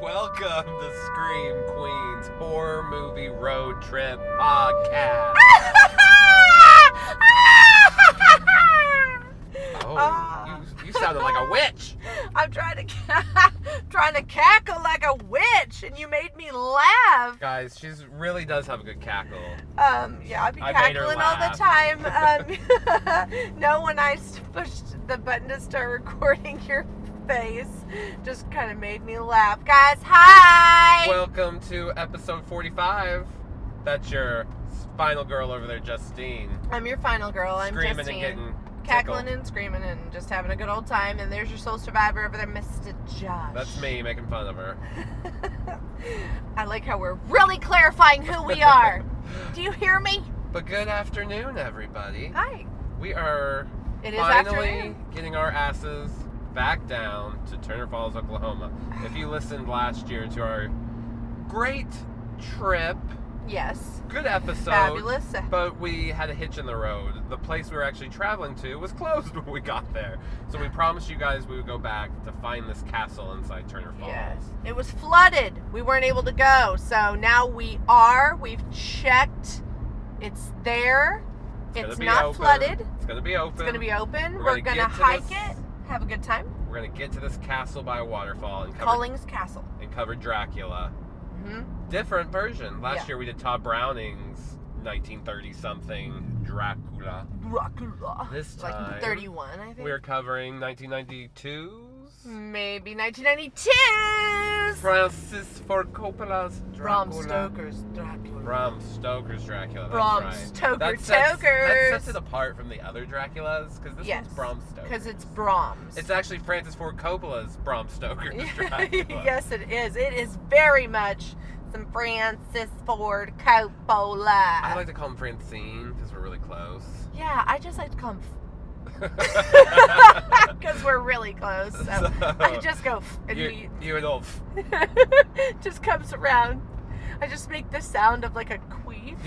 Welcome to Scream Queen's Horror Movie Road Trip Podcast. You sounded like a witch. I'm trying to cackle like a witch, and you made me laugh. Guys, she really does have a good cackle. Yeah, I'd be cackling all the time. No, when I pushed the button to start recording your face, just kind of made me laugh. Guys, hi! Welcome to episode 45. That's your final girl over there, Justine. I'm your final girl. I'm Screaming Justine. and getting cackling tickled. and screaming and just having a good old time. And there's your soul survivor over there, Mr. Josh. That's me making fun of her. I like how we're really clarifying who we are. Do you hear me? But good afternoon, everybody. Hi. We are It is finally afternoon. getting our asses back down to Turner Falls, Oklahoma. If you listened last year to our great trip, Yes. good episode. Fabulous. But we had a hitch in the road. The place we were actually traveling to was closed when we got there. So we promised you guys we would go back to find this castle inside Turner Falls. Yes. It was flooded. We weren't able to go. So now we are. We've checked. It's there. It's not open. flooded. It's going to be open. It's going to be open. We're We're gonna going to get to hike this- it. Have a good time. We're going to get to this castle by a waterfall and Collings Castle. cover Dracula. Mm-hmm. Different version. Last Yeah. year we did Todd Browning's 1930-something Dracula. Dracula. This Like time 31, I think. we're covering 1992's Maybe 1992. Francis Ford Coppola's Bram Dracula. Stokers Dracula. Bram Stokers Dracula. That's Bram right. Stoker That sets Tokers. it apart from the other Draculas because this Yes. one's Bram Stoker. Because it's Brahms. It's actually Francis Ford Coppola's Bram Stoker's Dracula. Yes, it is. It is very much some Francis Ford Coppola. I like to call him Francine because we're really close. Yeah, I just like to call him because we're really close. So I just go and you and Ulf. just comes around. I just make the sound of like a queef.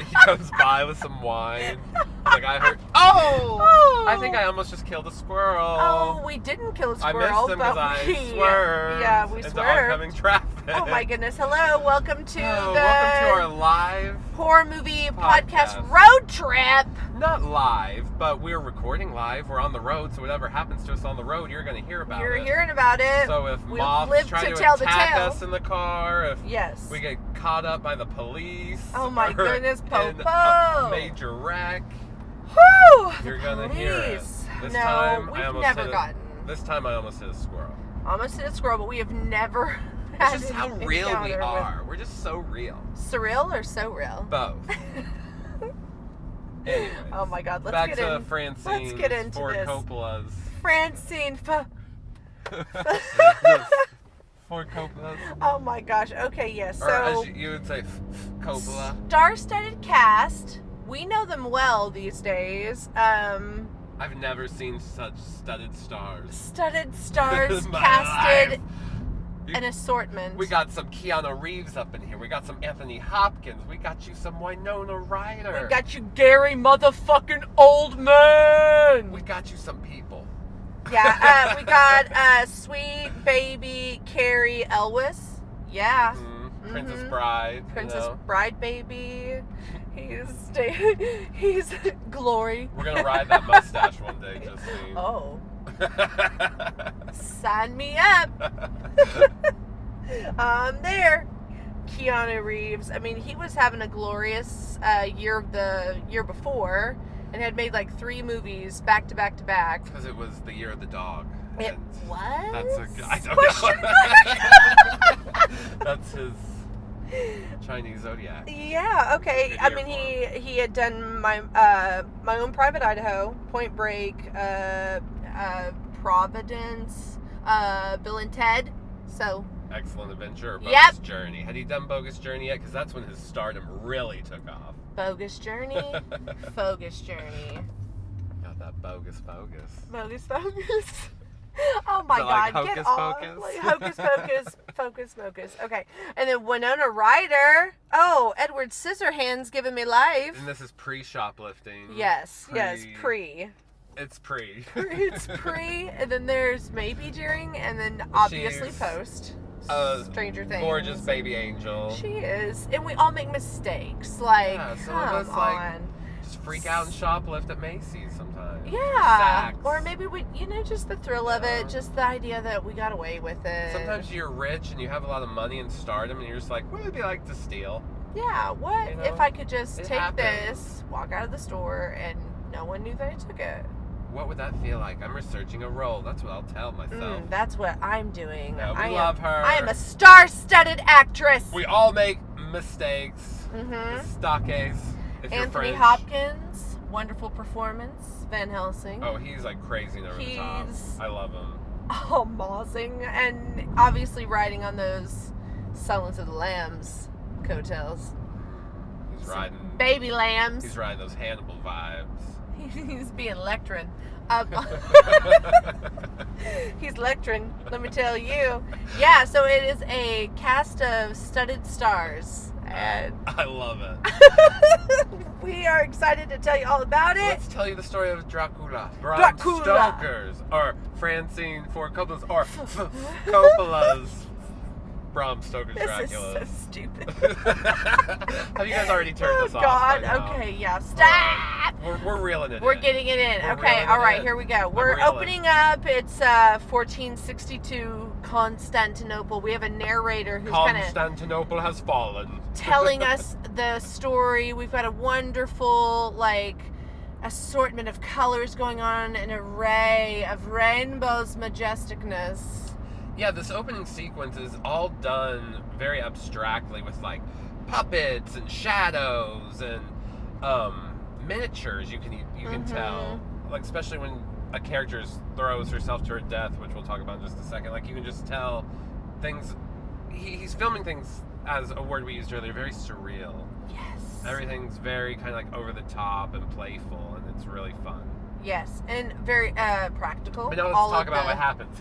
He comes by with some wine. Like I heard. Oh! Oh! I think I almost just killed a squirrel. Oh, we didn't kill a I squirrel, missed him but because we I swerved. Yeah, we into swerved. oncoming traffic. Oh my goodness! Hello, welcome to Oh, the welcome to our live, horror movie podcast podcast. road trip. not live, but we're recording live. We're on the road, so whatever happens to us on the road, you're going to hear about You're it. hearing about it. So if We've moths lived try to to tell the attack tale. us in the car, if Yes. we get caught up by the police, Oh my or goodness, in Popo. a major wreck, Whew, you're gonna hear it. please. This no, time, we've I almost never hit gotten. This time I almost hit a squirrel. Almost hit a squirrel, but we have never It's had just an how real we encounter with- are. We're just so real. Surreal or so real? Both. Anyways, Oh my God, let's back get to in. Francine Let's get into Ford this. Coppola's. Francine. Ford Coppola's. Oh my gosh. Okay, yes. Or So as you would say, Coppola. star-studded cast. We know them well these days. I've never seen such studded stars. Studded stars In my casted life. an assortment. We got some Keanu Reeves up in here. We got some Anthony Hopkins. We got you some Winona Ryder. We got you, Gary motherfucking Oldman. We got you some people. Yeah, we got sweet baby Carrie Elwes. Yeah. Princess Mhm. Bride. Princess You know. Bride baby. He's Glory. We're gonna ride that mustache one day, Justine. Oh, sign me up. There. Keanu Reeves. I mean, he was having a glorious year before, and had made like 3 movies back to back to back. Because it was the year of the dog. It and was. That's I don't Question know. That's his Chinese zodiac. Yeah. Okay. Good I year mean, he had done my own Private Idaho, Point Break, Providence, Bill and Ted. So Excellent Adventure or Bogus Yep. Journey. Had he done Bogus Journey yet? Because that's when his stardom really took off. Bogus Journey, Bogus Journey, Got that bogus. Bogus Focus. Oh my Is it like God! Get Hocus off! Pocus? Like, Hocus Pocus, Focus Focus. Okay, and then Winona Ryder. Oh, Edward Scissorhands giving me life. And this is pre-shoplifting. Yes, yes, It's pre. It's pre, and then there's maybe during, and then obviously She's- post. Stranger Things. Gorgeous baby angel. She is. And we all make mistakes. Like, Yeah, some come of us, on. Just freak out and shoplift at Macy's sometimes. Yeah. Saks. Or maybe we, just the thrill of it, just the idea that we got away with it. Sometimes you're rich and you have a lot of money and stardom and you're just like, what would it be like to steal? Yeah, what if I could just take happens. this, walk out of the store, and no one knew that I took it? What would that feel like? I'm researching a role. That's what I'll tell myself. That's what I'm doing. No, we I love her. I am a star-studded actress. We all make mistakes. Mm-hmm. Stockades. If you're Anthony French. Hopkins, wonderful performance. Van Helsing. Oh, he's like crazy and over the top. I love him. Amazing. And obviously riding on those Silence of the Lambs coattails. He's riding. Baby lambs. He's riding those Hannibal vibes. He's being lectured. He's lecturing, let me tell you. Yeah, so it is a cast of studded stars. And I love it. we are excited to tell you all about it. Let's tell you the story of Dracula. Bram Dracula. Stokers. Or Francis Ford Coppola's. Or Coppola's Bram Stokers Dracula. This is so stupid. Have you guys already turned this off? God, by now? okay, yeah, stop! We're reeling it We're in. getting it in. We're Okay, reeling all it right, in. here we go. I'm We're reeling. opening up. It's 1462 Constantinople. We have a narrator who's kind of Constantinople has fallen. telling us the story. We've got a wonderful, assortment of colors going on, an array of rainbows majesticness. Yeah, this opening sequence is all done very abstractly with puppets and shadows and miniatures. You can tell, especially when a character throws herself to her death, which we'll talk about in just a second. You can just tell things. He's filming things, as a word we used earlier, very surreal. Yes. Everything's very kind of over the top and playful, and it's really fun. Yes, and very practical. But now let's talk about what happens.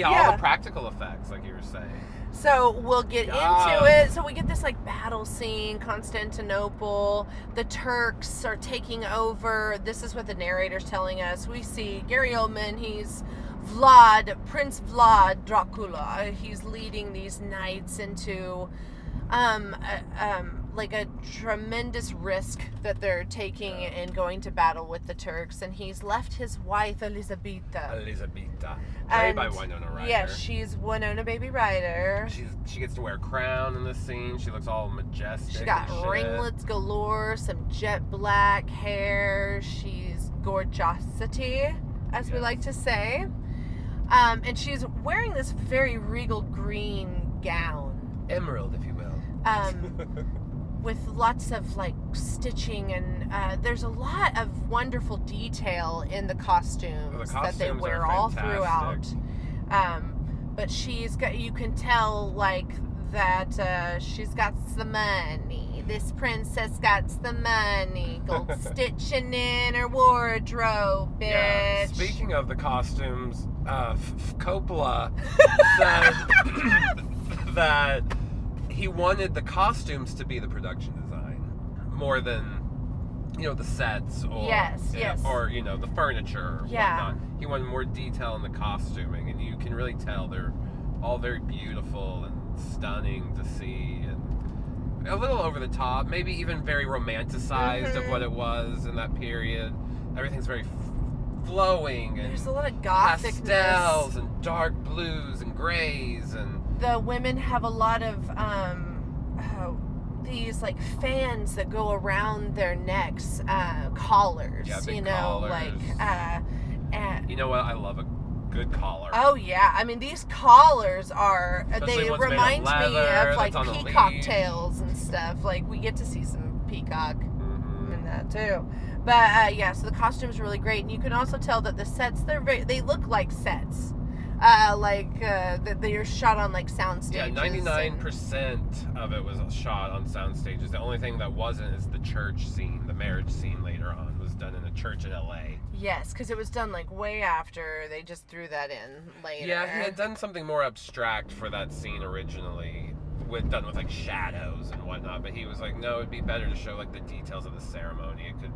All the practical effects, like you were saying. So we'll get into it. So we get this battle scene, Constantinople. The Turks are taking over. This is what the narrator's telling us. We see Gary Oldman. He's Prince Vlad Dracula. He's leading these knights into a tremendous risk that they're taking in going to battle with the Turks, and he's left his wife Elisabetta. Played by Winona Ryder. Yeah, she's Winona Baby Ryder. She gets to wear a crown in this scene. She looks all majestic. She got and shit. ringlets galore, some jet black hair. She's gorgeosity, as we like to say. And she's wearing this very regal green gown. Emerald, if you will. With lots of stitching, and there's a lot of wonderful detail in the costumes that they wear all throughout. But you can tell that she's got the money. This princess got the money. Gold stitching in her wardrobe, bitch. Yeah. Speaking of the costumes, Coppola said that he wanted the costumes to be the production design more than the sets or or the furniture or whatnot. He wanted more detail in the costuming, and you can really tell they're all very beautiful and stunning to see, and a little over the top, maybe even very romanticized of what it was in that period. Everything's very flowing, and there's a lot of gothicness, pastels and dark blues and grays, and the women have a lot of these fans that go around their necks, collars. Yeah, big collars. You know what? I love a good collar. Oh yeah, I mean these collars are. Especially they ones made of remind me leather, of that's on a peacock leash. tails and stuff. We get to see some peacock in that too. But so the costumes are really great, and you can also tell that the sets they look like sets. That they're shot on sound stages. Yeah, 99% of it was shot on sound stages. The only thing that wasn't is the church scene. The marriage scene later on was done in a church in LA. Yes, because it was done way after. They just threw that in later. Yeah, he had done something more abstract for that scene originally, done with shadows and whatnot. But he was like, no, it'd be better to show the details of the ceremony. It could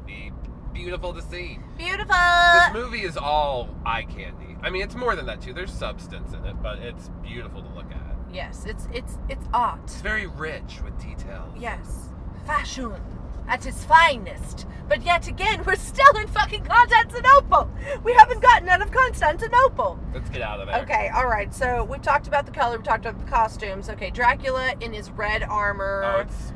be beautiful to see. Beautiful! This movie is all eye candy. I mean, it's more than that, too. There's substance in it, but it's beautiful to look at. Yes, it's art. It's very rich with details. Yes. Fashion at its finest. But yet again, we're still in fucking Constantinople. We haven't gotten out of Constantinople. Let's get out of there. Okay, all right. So we talked about the color. We talked about the costumes. Okay, Dracula in his red armor. Oh, it's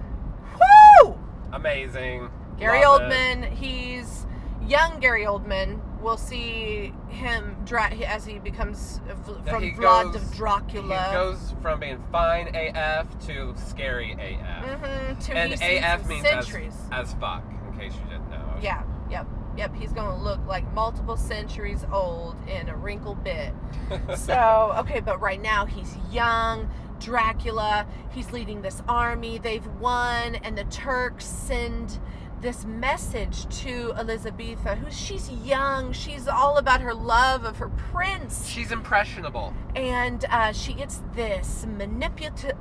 woo! Amazing. Gary Oldman. He's young Gary Oldman. We'll see him as he becomes from Vlad of Dracula. He goes from being fine AF to scary AF. Mm-hmm. And AF means as fuck, in case you didn't know. Yeah, yep. He's going to look like multiple centuries old in a wrinkled bit. So, okay, but right now he's young. Dracula, he's leading this army. They've won, and the Turks send this message to Elizabetha, she's young. She's all about her love of her prince. She's impressionable. And she gets this manipulative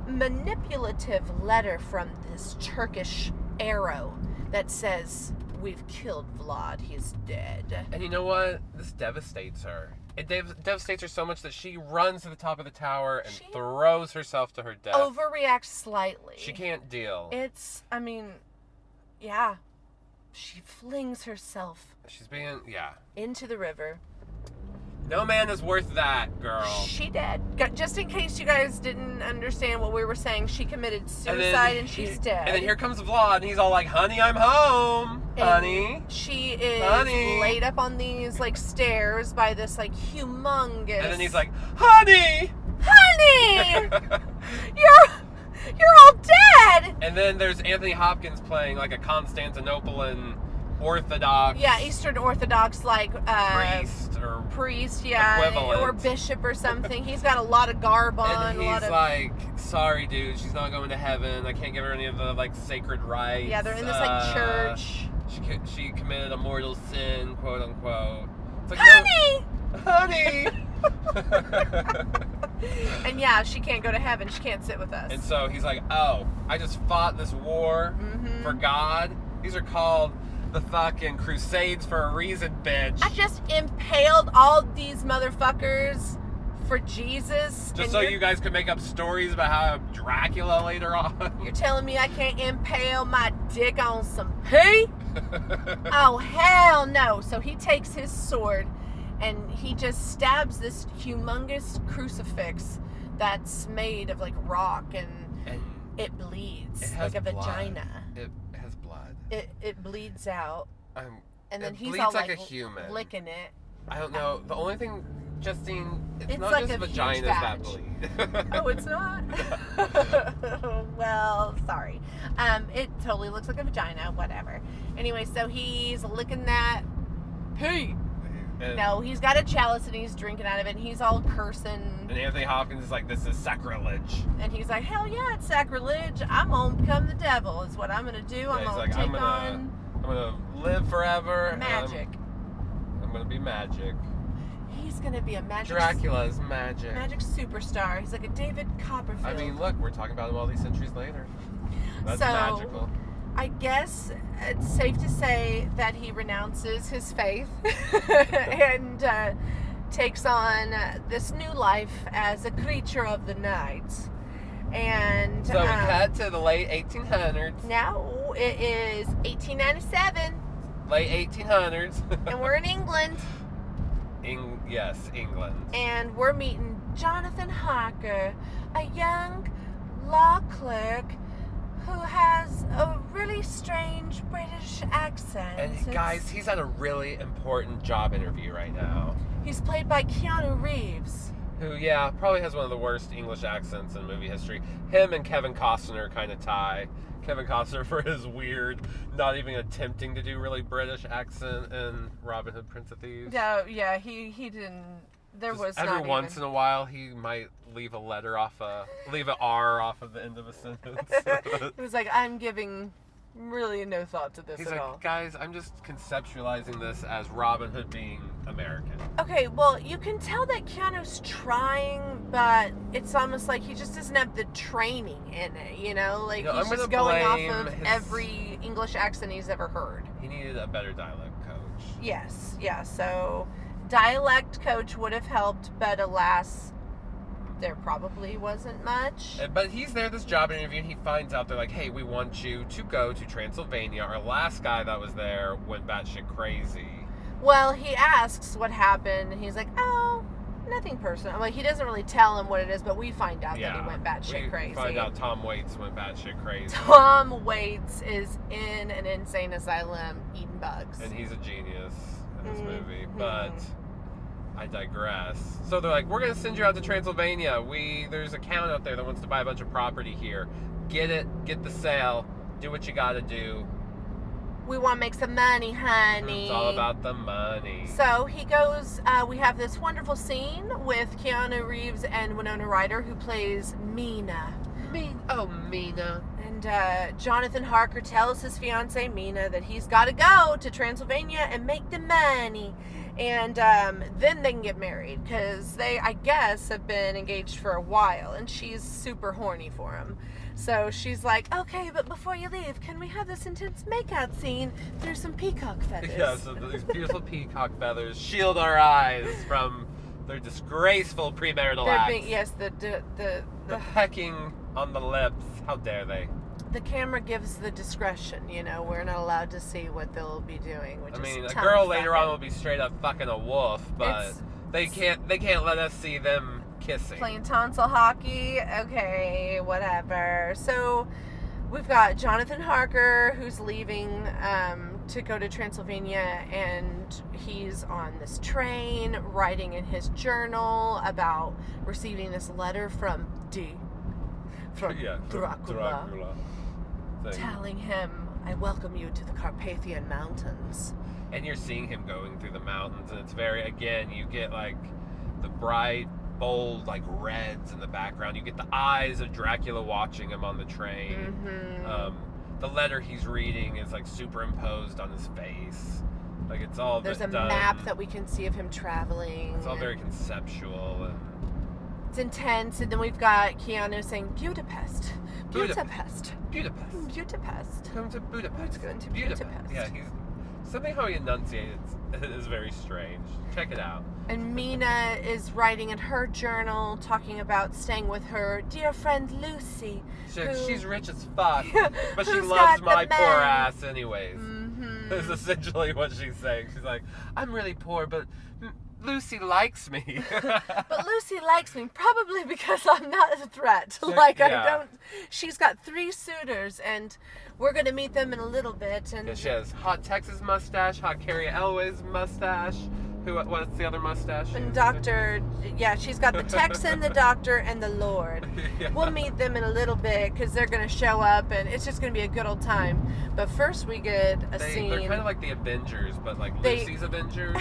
letter from this Turkish arrow that says, "We've killed Vlad. He's dead." And you know what? This devastates her. It devastates her so much that she runs to the top of the tower and throws herself to her death. Overreacts slightly. She can't deal. Yeah. She flings herself. She's being, into the river. No man is worth that, girl. She did. Just in case you guys didn't understand what we were saying, she committed suicide and she's dead. And then here comes Vlad, and he's all like, "Honey, I'm home, honey." She is laid up on these stairs by this humongous. And then he's like, "Honey, you're all dead." And then there's Anthony Hopkins playing a Constantinopolitan Orthodox. Yeah, Eastern Orthodox priest, equivalent. Or bishop or something. He's got a lot of garb on. And he's like, "Sorry, dude, she's not going to heaven. I can't give her any of the sacred rites." Yeah, they're in this church. She committed a mortal sin, quote unquote. It's like, honey. And she can't go to heaven. She can't sit with us. And so he's like, "Oh, I just fought this war for God. These are called the fucking Crusades for a reason, bitch. I just impaled all these motherfuckers for Jesus. Just so you guys could make up stories about how Dracula later on." You're telling me I can't impale my dick on some pee? Oh, hell no. So he takes his sword and he just stabs this humongous crucifix that's made of rock and it bleeds. It has a blood. vagina. It has blood. It bleeds out. And then he's bleeds all like a human. licking it. I don't know. The only thing, Justine, it's not like just vaginas that bleed. Oh, it's not? Well, sorry. It totally looks like a vagina. Whatever. Anyway, so he's licking that pee. No, he's got a chalice and he's drinking out of it and he's all cursing. And Anthony Hopkins is like, "This is sacrilege." And he's like, "Hell yeah, it's sacrilege. I'm gonna become the devil is what I'm gonna do. I'm gonna live forever. Magic. I'm gonna be magic." He's gonna be a magic. Dracula is magic. Magic superstar. He's like a David Copperfield. I mean, look, we're talking about him all these centuries later. That's magical. I guess it's safe to say that he renounces his faith and takes on this new life as a creature of the night. And so we cut to the late 1800s. Now it is 1897. Late 1800s. And we're in England. Yes, England. And we're meeting Jonathan Harker, a young law clerk who has a really strange British accent. And guys, he's at a really important job interview right now. He's played by Keanu Reeves. Who, probably has one of the worst English accents in movie history. Him and Kevin Costner kind of tie. Kevin Costner for his weird, not even attempting to do really British accent in Robin Hood, Prince of Thieves. Yeah, he didn't. Every once in a while, he might leave an R off of the end of a sentence. It was like, I'm giving really no thought to this at all. He's like, guys, I'm just conceptualizing this as Robin Hood being American. Okay, well, you can tell that Keanu's trying, but it's almost like he just doesn't have the training in it, he's just going off of every English accent he's ever heard. He needed a better dialect coach. Yes, yeah. So dialect coach would have helped, but alas, there probably wasn't much. But he's there, this job interview, and he finds out, they're like, hey, we want you to go to Transylvania. Our last guy that was there went batshit crazy. Well, he asks what happened, and he's like, oh, nothing personal. Like, he doesn't really tell him what it is, but we find out that he went batshit crazy. We find out Tom Waits went batshit crazy. Tom Waits is in an insane asylum eating bugs. And he's a genius in this movie, but I digress. So they're like, we're going to send you out to Transylvania. There's a count out there that wants to buy a bunch of property here. Get it, get the sale, do what you got to do. We want to make some money, honey. It's all about the money. So he goes, we have this wonderful scene with Keanu Reeves and Winona Ryder, who plays Mina. Mina. And Jonathan Harker tells his fiancée, Mina, that he's got to go to Transylvania and make the money. And then they can get married, because they, I guess, have been engaged for a while, and she's super horny for him. So she's like, okay, but before you leave, can we have this intense makeout scene through some peacock feathers? Yeah, so these beautiful peacock feathers shield our eyes from their disgraceful premarital acts. Yes, the pecking on the lips. How dare they? The camera gives the discretion, you know. We're not allowed to see what they'll be doing. I mean, a girl later on will be straight up fucking a wolf, but they can't let us see them kissing. Playing tonsil hockey. Okay, whatever. So we've got Jonathan Harker, who's leaving to go to Transylvania, and he's on this train writing in his journal about receiving this letter from Dracula. Telling him, I welcome you to the Carpathian Mountains. And you're seeing him going through the mountains, and it's very, again, you get like the bright, bold, like reds in the background. You get the eyes of Dracula watching him on the train. The letter he's reading is like superimposed on his face. Like, it's all There's a map that we can see of him traveling. It's all very conceptual and it's intense. And then we've got Keanu saying Budapest. Come to Budapest. Let's go into Budapest. Yeah, something how he enunciates is very strange. Check it out. And Mina is writing in her journal, talking about staying with her dear friend Lucy. She's rich as fuck, but she loves my poor ass anyways. That's essentially what she's saying. She's like, I'm really poor, but Lucy likes me. But Lucy likes me probably because I'm not a threat. She's got 3 suitors, and we're going to meet them in a little bit. And she has hot Texas mustache, hot Carrie Elway's mustache. What's the other mustache? And she's got the Texan, the Doctor, and the Lord. Yeah. We'll meet them in a little bit because they're going to show up, and it's just going to be a good old time. But first we get a scene. They're kind of like the Avengers, but like Lucy's Avengers.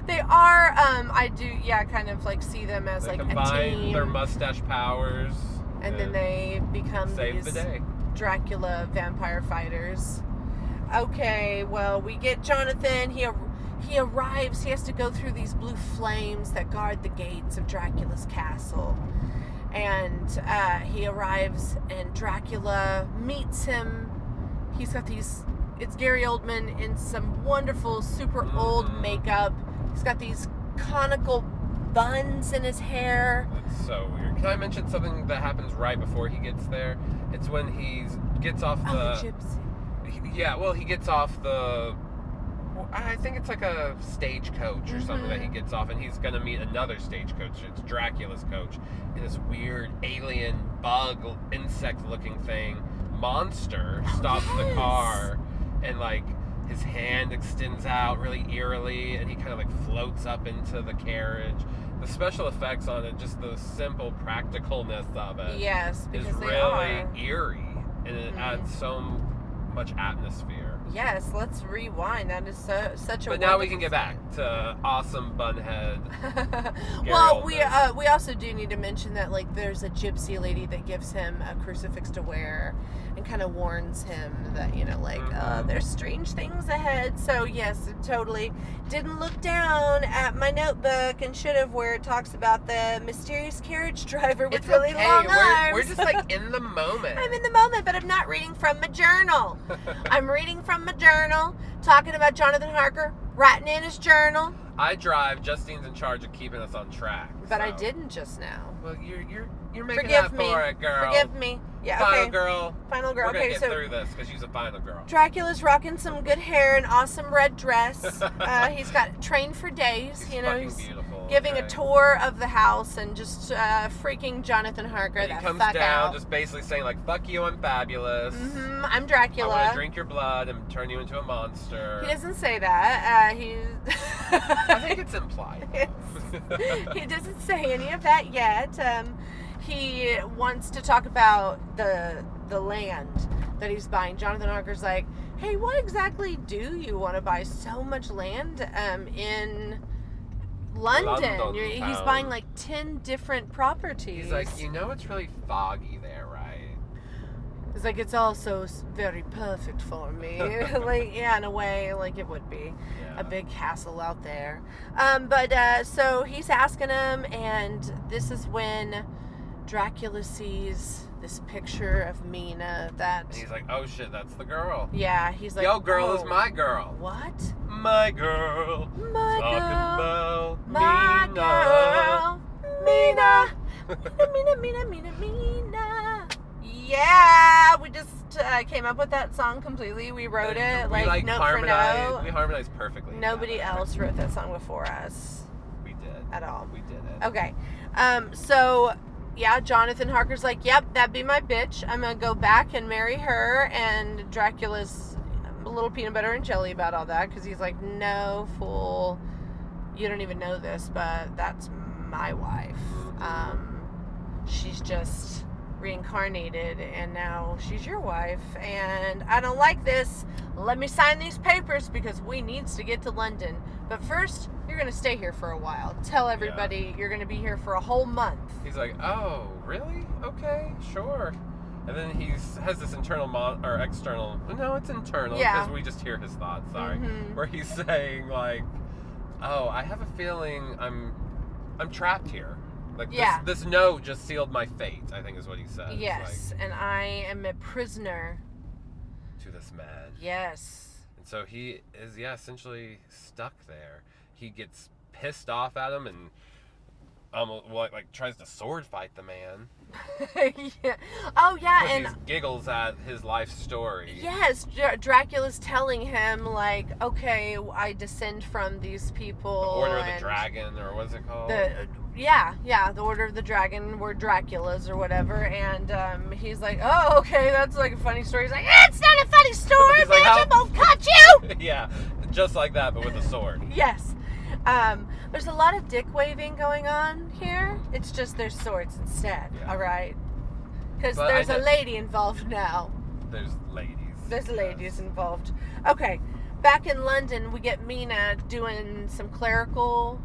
They are, I do, kind of like see them as like a team. They combine their mustache powers. And then they become save the day. Dracula vampire fighters. Okay, well, we get Jonathan. He arrives. He has to go through these blue flames that guard the gates of Dracula's castle. And he arrives, and Dracula meets him. He's got it's Gary Oldman in some wonderful, super old makeup. He's got these conical buns in his hair. It's so weird. Can I mention something that happens right before he gets there? It's when he gets off the gypsy. He gets off the... I think it's like a stagecoach or something that he gets off, and he's going to meet another stagecoach. It's Dracula's coach. And this weird alien bug, insect-looking thing, monster, stops the car, and like his hand extends out really eerily, and he kind of like floats up into the carriage. The special effects on it, just the simple practicalness of it, is really eerie, and it adds so much atmosphere. Yes, let's rewind. That is such a. But now we can get back to awesome bunhead. Well, we also do need to mention that like there's a gypsy lady that gives him a crucifix to wear, and kind of warns him that there's strange things ahead. So yes, totally didn't look down at my notebook and should have, where it talks about the mysterious carriage driver with really long arms. We're just like in the moment. I'm in the moment, but I'm not reading from my journal. I'm reading from from my journal, talking about Jonathan Harker, writing in his journal. I drive. Justine's in charge of keeping us on track. But I didn't just now. Well, you're making up for it, girl. Forgive me. Yeah, Final okay. girl. Final girl. We're gonna okay, get so through this because she's a final girl. Dracula's rocking some good hair and awesome red dress. He's got trained for days. He's he's beautiful, giving a tour of the house and just freaking Jonathan Harker. He comes down, just basically saying like, "Fuck you, I'm fabulous. I'm Dracula. I want to drink your blood and turn you into a monster." He doesn't say that. I think it's implied. He doesn't say any of that yet. He wants to talk about the land that he's buying. Jonathan Harker's like, hey, what exactly do you want to buy so much land in London? He's buying like 10 different properties. He's like, it's really foggy there, right? It's like, it's also very perfect for me. Like, yeah, in a way, like it would be a big castle out there. So he's asking him, and this is when Dracula sees this picture of Mina that... And he's like, oh shit, that's the girl. Yeah, he's like... Yo, girl is my girl. What? My girl. My Talking girl. about My Mina. Girl. Mina. Yeah, we just came up with that song completely. We wrote it, like note for note. We harmonized perfectly. Nobody else wrote that song before us. We did. At all. We did it. Okay. So... yeah, Jonathan Harker's like, yep, that'd be my bitch. I'm going to go back and marry her. And Dracula's a little peanut butter and jelly about all that. Because he's like, no, fool. You don't even know this, but that's my wife. She's just reincarnated. And now she's your wife. And I don't like this. Let me sign these papers because we needs to get to London. But first... you're going to stay here for a while. Tell everybody you're going to be here for a whole month. He's like, oh, really? Okay, sure. And then he has this internal or external. No, it's internal because we just hear his thoughts. Sorry, where he's saying like, oh, I have a feeling I'm trapped here. Like this note just sealed my fate. I think is what he says. Yes, and I am a prisoner to this man. Yes. And so he is essentially stuck there. He gets pissed off at him and like tries to sword fight the man. Yeah. Oh yeah, and he giggles at his life story. Yes, Dracula's telling him like, okay, I descend from these people. The Order of the Dragon, or what's it called? The Order of the Dragon. We're Draculas or whatever, and he's like, oh, okay, that's like a funny story. He's like, it's not a funny story, bitch, I won't cut you. Yeah, just like that, but with a sword. Yes. There's a lot of dick waving going on here. It's just there's swords instead, all right? Because there's a lady involved now. There's ladies. There's ladies involved. Okay, back in London, we get Mina doing some clerical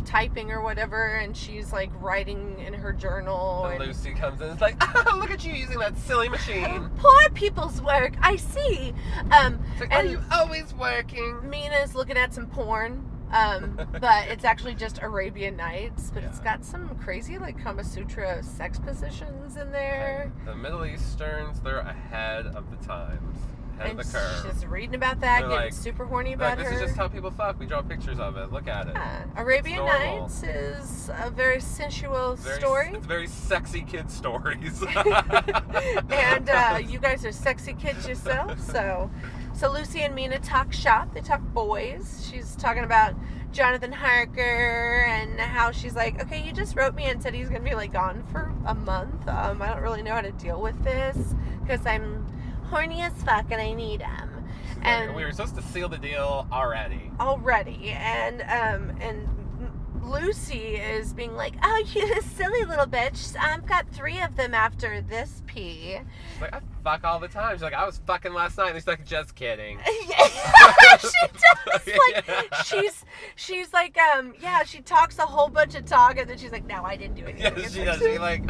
typing or whatever, and she's like writing in her journal. And Lucy comes in and is like, oh, look at you using that silly machine. Poor people's work, I see. It's like, are you always working? Mina's looking at some porn. But it's actually just Arabian Nights, but it's got some crazy like Kama Sutra sex positions in there. The Middle Easterns, they're ahead of the times, ahead of the curve. She's reading about that, getting like, super horny about this her. This is just how people fuck. We draw pictures of it. Look at it. Arabian Nights is a very sensual story. It's very sexy kid stories. And you guys are sexy kids yourself, so Lucy and Mina talk shop. They talk boys. She's talking about Jonathan Harker and how she's like, okay, you just wrote me and said he's going to be like gone for a month. I don't really know how to deal with this because I'm horny as fuck and I need him. And we were supposed to seal the deal already. And Lucy is being like, oh, you silly little bitch. I've got 3 of them after this pee. She's like, I fuck all the time. She's like, I was fucking last night. And he's like, just kidding. She does. Like, she's like, she talks a whole bunch of talk, and then she's like, no, I didn't do anything. Yeah, she does. She like,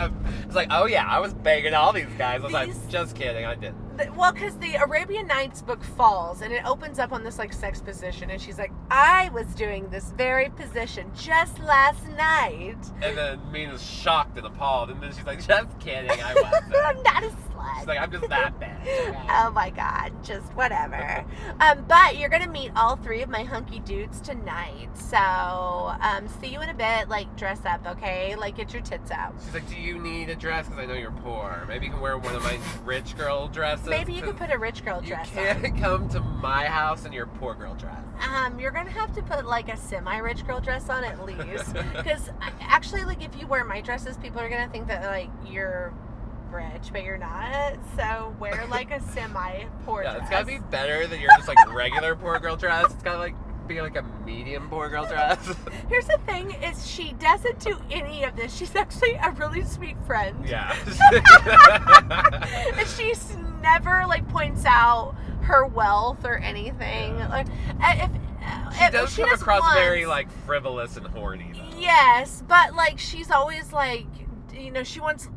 it's like, oh yeah, I was banging all these guys. I was like, just kidding, I didn't. Well, because the Arabian Nights book falls, and it opens up on this like sex position, and she's like, I was doing this very position just last night. And then Mina's shocked and appalled, and then she's like, just kidding, I wasn't. I'm not slut. She's like, I'm just that bitch. Okay? Oh my god, just whatever. But you're gonna meet all 3 of my hunky dudes tonight. So, see you in a bit. Like, dress up, okay? Like, get your tits out. She's like, do you need a dress? Because I know you're poor. Maybe you can wear one of my rich girl dresses. Maybe you could put a rich girl dress on. You can't come to my house in your poor girl dress. You're gonna have to put like a semi-rich girl dress on at least. Because actually, like, if you wear my dresses, people are gonna think that like you're rich, but you're not. So wear like a semi-poor dress. It's gotta be better than your just like regular poor girl dress. It's gotta like be like a medium poor girl dress. Here's the thing: is she doesn't do any of this. She's actually a really sweet friend. Yeah. And she's never like points out her wealth or anything. Yeah. Like, she does come across very like frivolous and horny though. Yes, but like she's always like, you know, she wants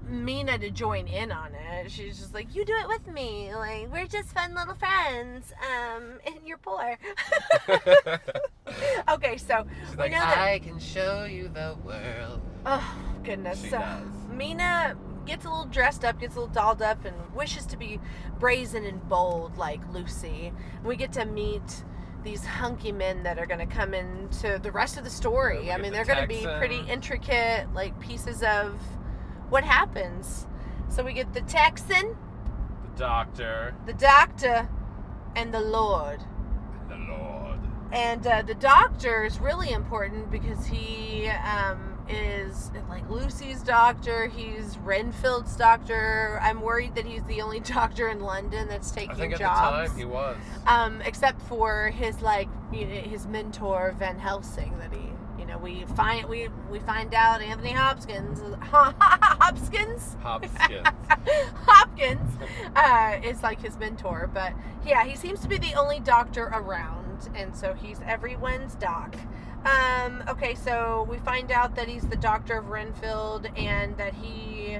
Mina to join in on it. She's just like, you do it with me. Like, we're just fun little friends. And you're poor. Okay, so she's like, I can show you the world. Oh goodness. She so does. Mina gets a little dressed up, gets a little dolled up, and wishes to be brazen and bold like Lucy. We get to meet these hunky men that are going to come into the rest of the story. I mean, they're going to be pretty intricate, like pieces of what happens. So we get the Texan, the doctor, and the Lord. And the doctor is really important because he is like Lucy's doctor. He's Renfield's doctor. I'm worried that he's the only doctor in London that's taking jobs. I think at the time he was. Except for his like, you know, his mentor Van Helsing that he, you know, we find out Anthony Hopkins is like his mentor. But yeah, he seems to be the only doctor around, and so he's everyone's doc. Okay, so we find out that he's the doctor of Renfield and that he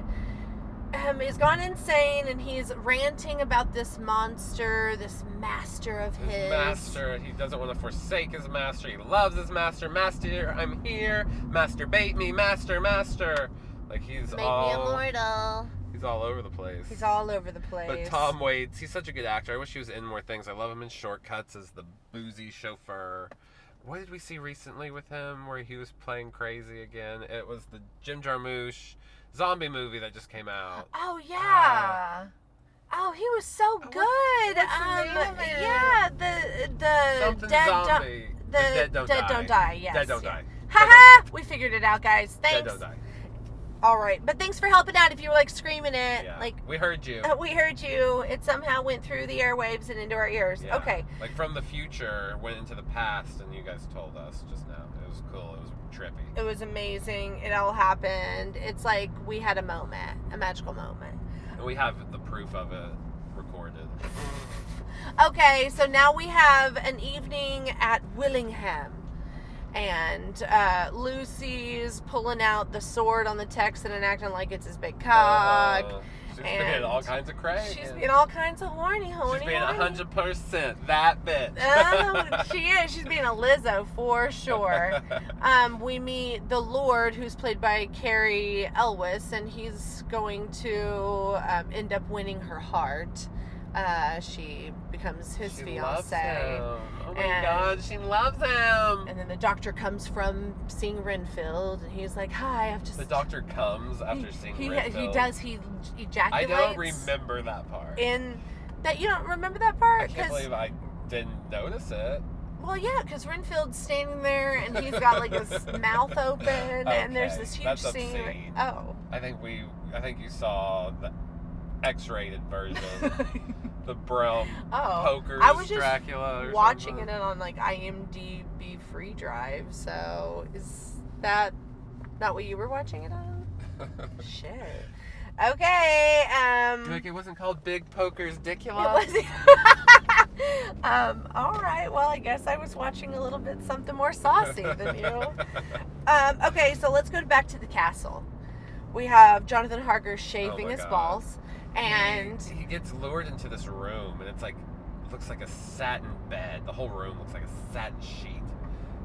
is gone insane, and he's ranting about this monster, this master of his. Master, he doesn't want to forsake his master. He loves his master. Master, I'm here. Masturbate me, master. Like he's Make me immortal. He's all over the place. But Tom Waits, he's such a good actor. I wish he was in more things. I love him in Shortcuts as the boozy chauffeur. What did we see recently with him where he was playing crazy again? It was the Jim Jarmusch zombie movie that just came out. Oh, yeah. He was so good. Yeah, the Dead Zombie. The Dead Don't Die. Yes. Dead Don't Die. Haha! We figured it out, guys. Thanks. Dead Don't Die. All right, but thanks for helping out. If you were like screaming it, yeah. like we heard you. We heard you. It somehow went through the airwaves and into our ears. Yeah. Okay. Like from the future, went into the past, and you guys told us just now. It was cool. It was trippy. It was amazing. It all happened. It's like we had a moment, a magical moment. And we have the proof of it recorded. Okay, so now we have an evening at Willingham. And Lucy's pulling out the sword on the Texan and acting like it's his big cock. She's being all kinds of crazy. She's being all kinds of horny. She's being 100% that bitch. She is. She's being a Lizzo for sure. We meet the Lord, who's played by Cary Elwes, and he's going to end up winning her heart. She becomes his fiance. Oh my God, she loves him. And then the doctor comes from seeing Renfield, and he's like, "Hi, I've just." The doctor comes after seeing Renfield. He does. He ejaculates. I don't remember that part. You don't remember that part? I can't believe I didn't notice it. Well, yeah, because Renfield's standing there, and he's got like his mouth open, and there's this huge scene. Obscene. Oh. I think you saw the X-rated version. The Bram Stokers Dracula. Or watching something. it on like IMDb free drive. So is that not what you were watching it on? Shit. Okay. Like it wasn't called Big Poker's Dracula. It wasn't. All right. Well, I guess I was watching a little bit something more saucy than you. Okay, so let's go back to the castle. We have Jonathan Harker shaving his balls. And he gets lured into this room, and it looks like a satin bed. The whole room looks like a satin sheet.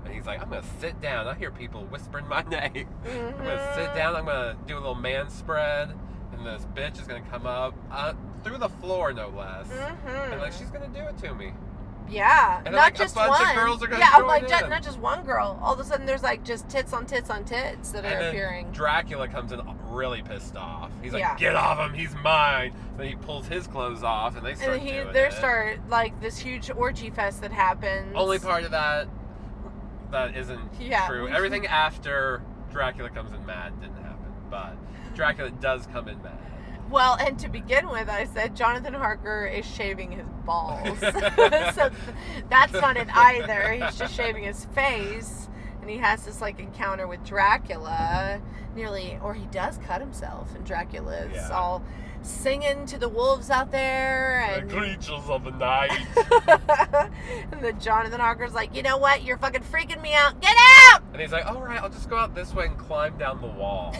And he's like, I'm going to sit down. I hear people whispering my name. Mm-hmm. I'm going to sit down. I'm going to do a little man spread. And and this bitch is gonna come up through the floor, no less, and like she's gonna do it to me. Yeah, and not like, just a bunch one. Of girls are gonna join in. Not just one girl. All of a sudden, there's like just tits on tits on tits that are appearing. Dracula comes in really pissed off. He's like, "Get off him! He's mine!" Then he pulls his clothes off, and they start doing it. Start like this huge orgy fest that happens. Only part of that isn't true. Everything after Dracula comes in mad didn't happen, but Dracula does come in mad. Well, and to begin with, I said Jonathan Harker is shaving his balls. So that's not it either. He's just shaving his face. And he has this, like, encounter with Dracula. Or he does cut himself. And Dracula is all singing to the wolves out there. And the creatures of the night. And then Jonathan Harker's like, you know what? You're fucking freaking me out. Get out! And he's like, all right, I'll just go out this way and climb down the wall.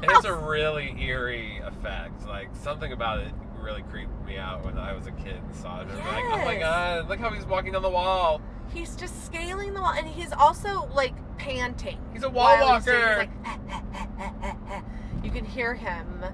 And it's a really eerie effect. Like, something about it really creeped me out when I was a kid and saw it. And I'm like, oh my god, look how he's walking down the wall. He's just scaling the wall. And he's also, like, panting. He's a wall walker. He's like, you can hear him.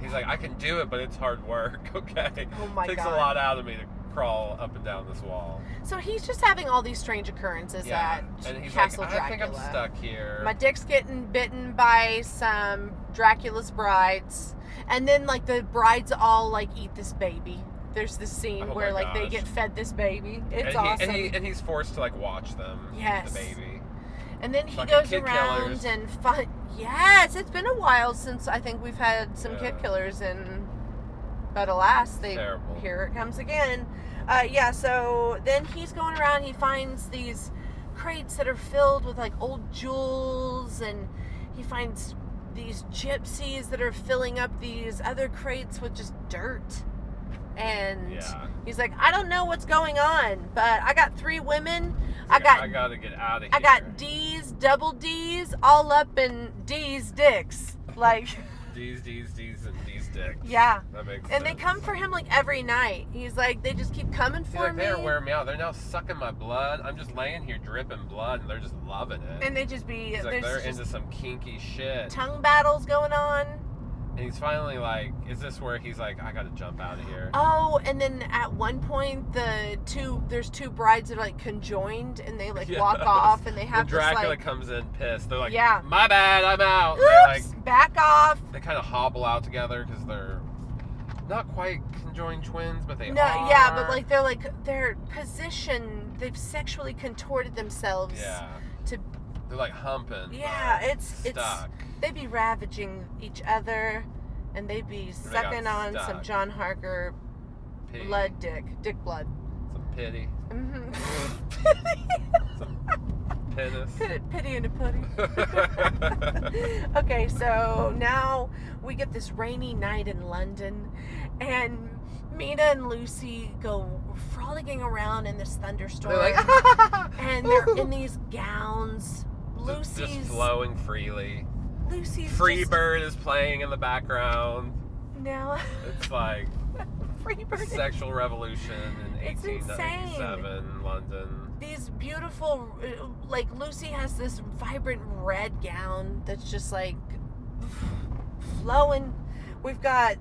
He's like, I can do it, but it's hard work, okay? Oh my god. It takes a lot out of me to crawl up and down this wall. So he's just having all these strange occurrences at Castle Dracula. I think I'm stuck here. My dick's getting bitten by some Dracula's brides. And then, like, the brides all, like, eat this baby. There's this scene where, like, they get fed this baby. It's awesome. And he's forced to, like, watch them eat the baby. And then he goes around and Yes, it's been a while since I think we've had some kid killers in. But alas, here it comes again. So then he's going around. He finds these crates that are filled with like old jewels, and he finds these gypsies that are filling up these other crates with just dirt. And he's like, I don't know what's going on, but I got 3 women. I gotta get out of here. I got D's, double D's, all up in D's dicks. Like D's, and D's dicks. Yeah. That makes sense. And they come for him like every night. He's like, they just keep coming for me. They're wearing me out. They're now sucking my blood. I'm just laying here dripping blood, and they're just loving it. And they just be... He's like, they're into some kinky shit. Tongue battles going on. And he's finally like, is this where he's like, I gotta jump out of here? Oh, and then at one point, there's 2 brides that are like conjoined, and they like walk off, and they have this Dracula like... comes in pissed. They're like, my bad, I'm out. Oops, they like back off. They kind of hobble out together because they're not quite conjoined twins, but they are. Yeah, but like their position, they've sexually contorted themselves. Yeah. To... They're like humping. Yeah, it's stuck. They'd be ravaging each other, and they'd be sucking on some John Harker dick blood. Some pity. Mm-hmm. Some penis. Pity in a putty. Okay, so now we get this rainy night in London, and Mina and Lucy go frolicking around in this thunderstorm. They're like, and they're in these gowns. Lucy's just flowing freely. Lucy's Freebird is playing in the background. Now it's like Freebird. Sexual revolution in 1897 London. These beautiful, like Lucy has this vibrant red gown that's just like flowing. We've got,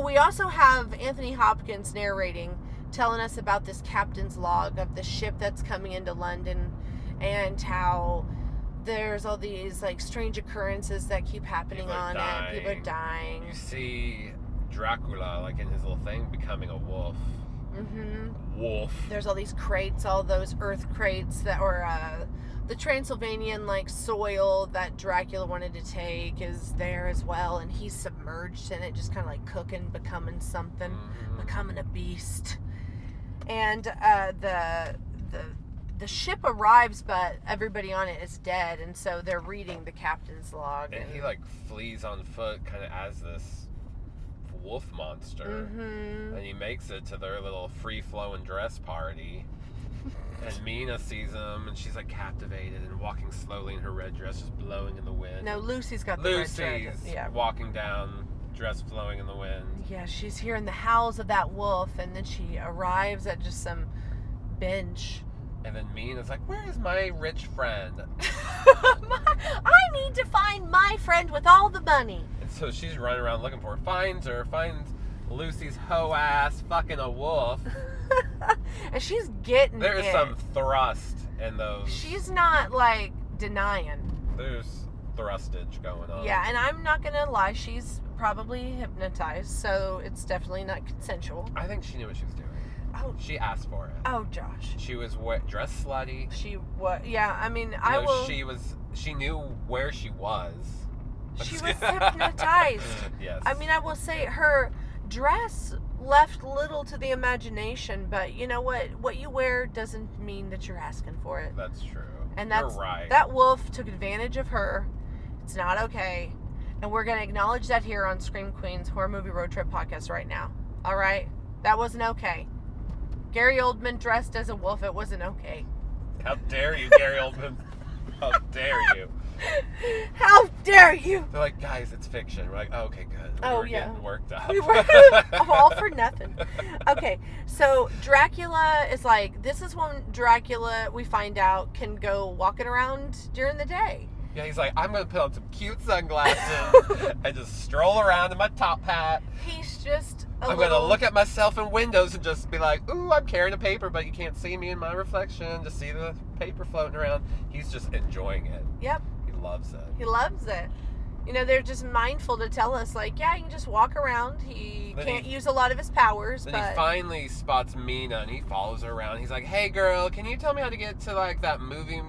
we also have Anthony Hopkins narrating, telling us about this captain's log of the ship that's coming into London, and how there's all these like strange occurrences that keep happening on it. People are dying. You see Dracula, like in his little thing, becoming a wolf. Mm-hmm. Wolf. There's all these crates, all those earth crates that were the Transylvanian like soil that Dracula wanted to take is there as well, and he's submerged in it, just kind of like cooking, becoming something, becoming a beast. And the ship arrives, but everybody on it is dead, and so they're reading the captain's log. And he like flees on foot, kind of as this wolf monster, and he makes it to their little free-flowing dress party. And Mina sees him, and she's like captivated and walking slowly in her red dress, just blowing in the wind. No, Lucy's got the red dress. Yeah, walking down, dress flowing in the wind. Yeah, she's hearing the howls of that wolf, and then she arrives at just some bench. And then Mina's like, where is my rich friend? I need to find my friend with all the money. And So she's running around looking for her, finds Lucy's hoe ass fucking a wolf. And she's getting There's some thrust in those. She's not, like, denying. There's thrustage going on. Yeah, and I'm not going to lie. She's probably hypnotized, so it's definitely not consensual. I think she knew what she was doing. Oh. She asked for it. Oh, Josh. She was dressed slutty. Yeah, I mean, She knew where she was. She was hypnotized. Yes. I mean, I will say her dress left little to the imagination, but you know what? What you wear doesn't mean that you're asking for it. That's true. And you're right. That wolf took advantage of her. It's not okay. And we're going to acknowledge that here on Scream Queens Horror Movie Road Trip Podcast right now. All right? That wasn't okay. Gary Oldman dressed as a wolf. It wasn't okay. How dare you, Gary Oldman? How dare you? How dare you? They're like, guys, it's fiction. We're like, oh, okay, good. We're getting worked up. We were all for nothing. Okay, so Dracula is like, this is when Dracula, we find out, can go walking around during the day. Yeah, he's like, I'm going to put on some cute sunglasses and just stroll around in my top hat. He's just I'm going to look at myself in windows and just be like, ooh, I'm carrying a paper, but you can't see me in my reflection. Just see the paper floating around. He's just enjoying it. Yep. He loves it. He loves it. You know, they're just mindful to tell us, like, yeah, you can just walk around. He can't use a lot of his powers, then he finally spots Mina, and he follows her around. He's like, hey, girl, can you tell me how to get to, like, that movie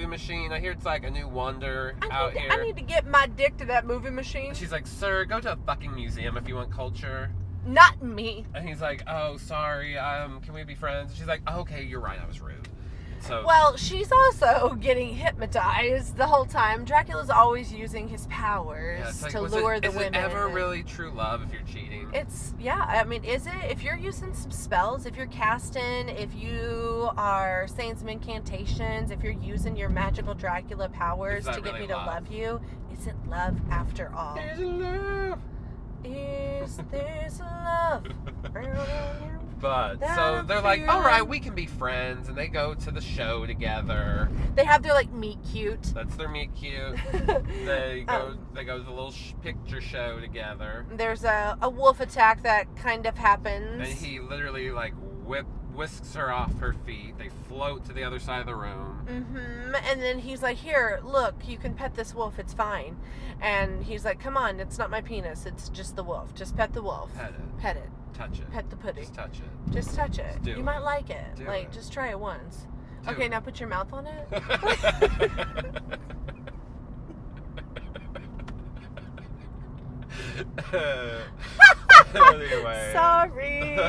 machine? I hear it's, like, a new wonder out here. I need to get my dick to that movie machine. And she's like, sir, go to a fucking museum if you want culture. Not me. And he's like, oh, sorry, can we be friends? And she's like, oh, okay, you're right, I was rude. So, well, she's also getting hypnotized the whole time. Dracula's always using his powers to lure the women. Is it ever really true love if you're cheating? I mean, is it? If you're using some spells, if you're casting, if you are saying some incantations, if you're using your magical Dracula powers to get me to love you, is it love after all? There's love. Is this love? But, so they're like, all right, we can be friends. And they go to the show together. They have their, like, meet cute. That's their meet cute. They go to the little picture show together. There's a wolf attack that kind of happens. And he literally, like, whisks her off her feet. They float to the other side of the room. Mm-hmm. And then he's like, here, look, you can pet this wolf. It's fine. And he's like, come on, it's not my penis. It's just the wolf. Just pet the wolf. Pet it. Pet it. Touch it. Pet the putty. Just touch it. Just touch it. You might like it. Do like, it. just try it once. Okay, now put your mouth on it. Anyway. Sorry.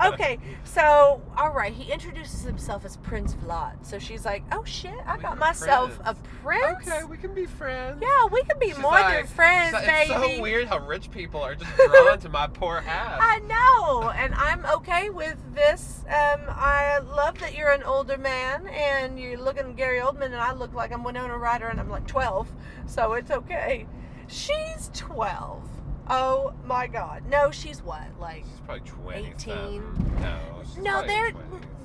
Okay, so, alright, he introduces himself as Prince Vlad. So she's like, oh shit, I got myself a prince? Okay, we can be friends. Yeah, we can be more than friends, baby. It's so weird how rich people are just drawn to my poor ass. I know, and I'm okay with this. I love that you're an older man, and you're looking at Gary Oldman, and I look like I'm Winona Ryder, and I'm like 12, so it's okay. She's 12. Oh my God. No, she's what? Like, she's probably 20. 18. No, they're,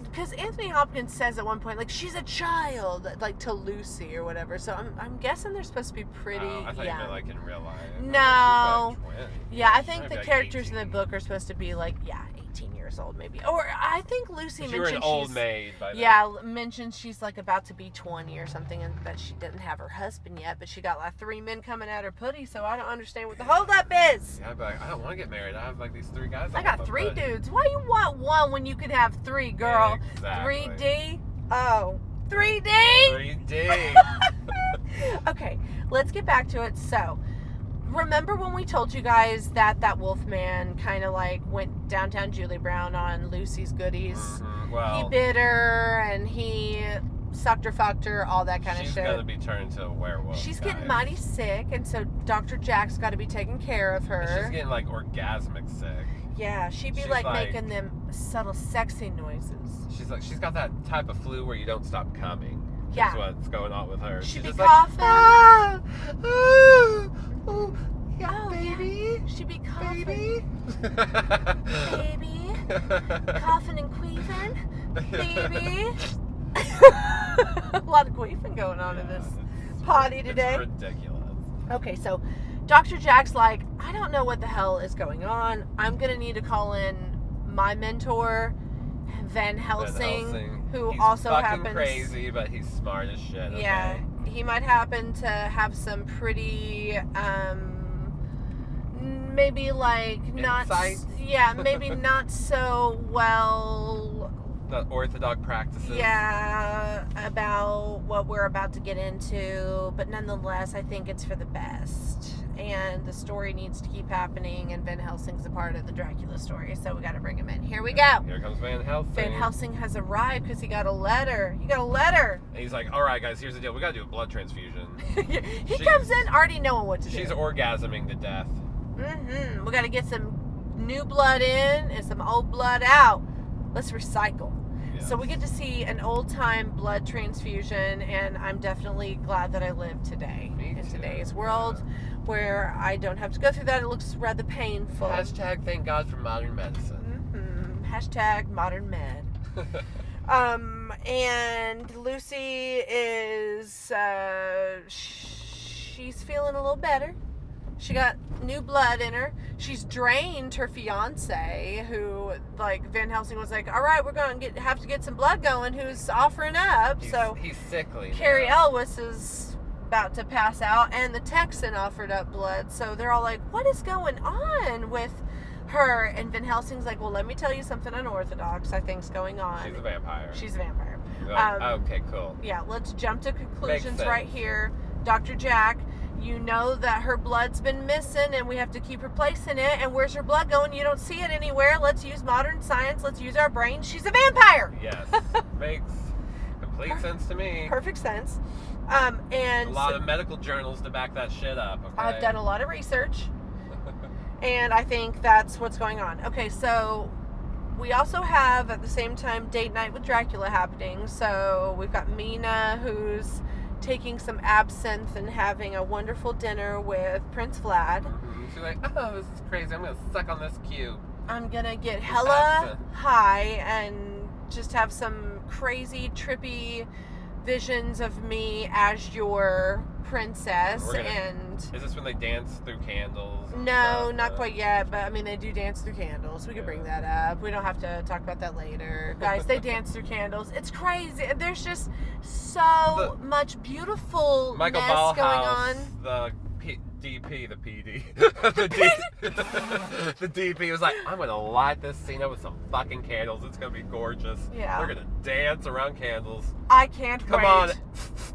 because Anthony Hopkins says at one point, like, she's a child, like, to Lucy or whatever. So I'm guessing they're supposed to be pretty young. I thought you meant like in real life. No. Yeah, I think the characters in the book are supposed to be like, 18 years old maybe. Or I think Lucy mentioned she's an old maid by then. Yeah, mentioned she's like about to be 20 or something, and that she didn't have her husband yet, but she got like 3 men coming at her putty, so I don't understand what the holdup is. Yeah, I'd be like, I don't want to get married. I have like these 3 guys. I got 3 dudes. Why you want one when you could have 3, girl? Exactly. 3D? Oh. 3D? 3D. Okay, let's get back to it. So, remember when we told you guys that wolf man kind of like went downtown Julie Brown on Lucy's goodies? Mm-hmm. Well, he bit her and he sucked her, fucked her, all that kind of shit. She's gonna be turned into a werewolf. She's getting mighty sick, and so Dr. Jack's got to be taking care of her. She's getting like orgasmic sick. Yeah, she'd be like making them subtle sexy noises. She's got that type of flu where you don't stop coming. Yeah. That's what's going on with her. She'd be just coughing. Like, yeah, baby. She'd be coughing. Baby. Baby. Coughing and queefing. Baby. A lot of queefing going on in this potty today. It's ridiculous. Okay, so Dr. Jack's like, I don't know what the hell is going on. I'm going to need to call in my mentor, Van Helsing, who he's also fucking happens... crazy, but he's smart as shit, okay? Yeah, he might happen to have some pretty, maybe like not... Insights? Yeah, maybe not so well... The orthodox practices. Yeah, about what we're about to get into, but nonetheless, I think it's for the best. And the story needs to keep happening, and Van Helsing's a part of the Dracula story, so we got to bring him in. Here we go. Here comes Van Helsing. Van Helsing has arrived because he got a letter. He got a letter. And he's like, all right, guys, here's the deal. We got to do a blood transfusion. He comes in already knowing what to do. She's orgasming to death. Mm-hmm. We got to get some new blood in and some old blood out. Let's recycle. Yes. So we get to see an old-time blood transfusion, and I'm definitely glad that I live today in today's world where I don't have to go through that. It looks rather painful. Hashtag thank God for modern medicine. Mm-hmm. Hashtag modern med. And Lucy is, she's feeling a little better. She got new blood in her. She's drained her fiance, who, like, Van Helsing was like, all right, we're going to have to get some blood going, who's offering up. He's sickly. Carrie Elwes is about to pass out, and the Texan offered up blood. So they're all like, what is going on with her? And Van Helsing's like, well, let me tell you something unorthodox I think's going on. She's a vampire. She's a vampire. Okay, cool. Yeah, let's jump to conclusions right here. Dr. Jack, you know that her blood's been missing and we have to keep replacing it. And where's her blood going? You don't see it anywhere. Let's use modern science. Let's use our brains. She's a vampire. Yes. Makes complete sense to me. Perfect sense. And a lot of medical journals to back that shit up. Okay? I've done a lot of research. And I think that's what's going on. Okay, so we also have, at the same time, Date Night with Dracula happening. So we've got Mina, who's taking some absinthe and having a wonderful dinner with Prince Vlad. Mm-hmm. She's like, oh, this is crazy. I'm going to suck on this cube. I'm going to get hella high and just have some crazy, trippy visions of me as your princess. Is this when they dance through candles? No, not quite yet, but I mean, they do dance through candles. We could bring that up. We don't have to talk about that later. Guys, they dance through candles. It's crazy. There's just so much beautifulness Michael going on. The DP, the PD. The DP was like, I'm going to light this scene up with some fucking candles. It's going to be gorgeous. Yeah. We're going to dance around candles. I can't wait. Come on,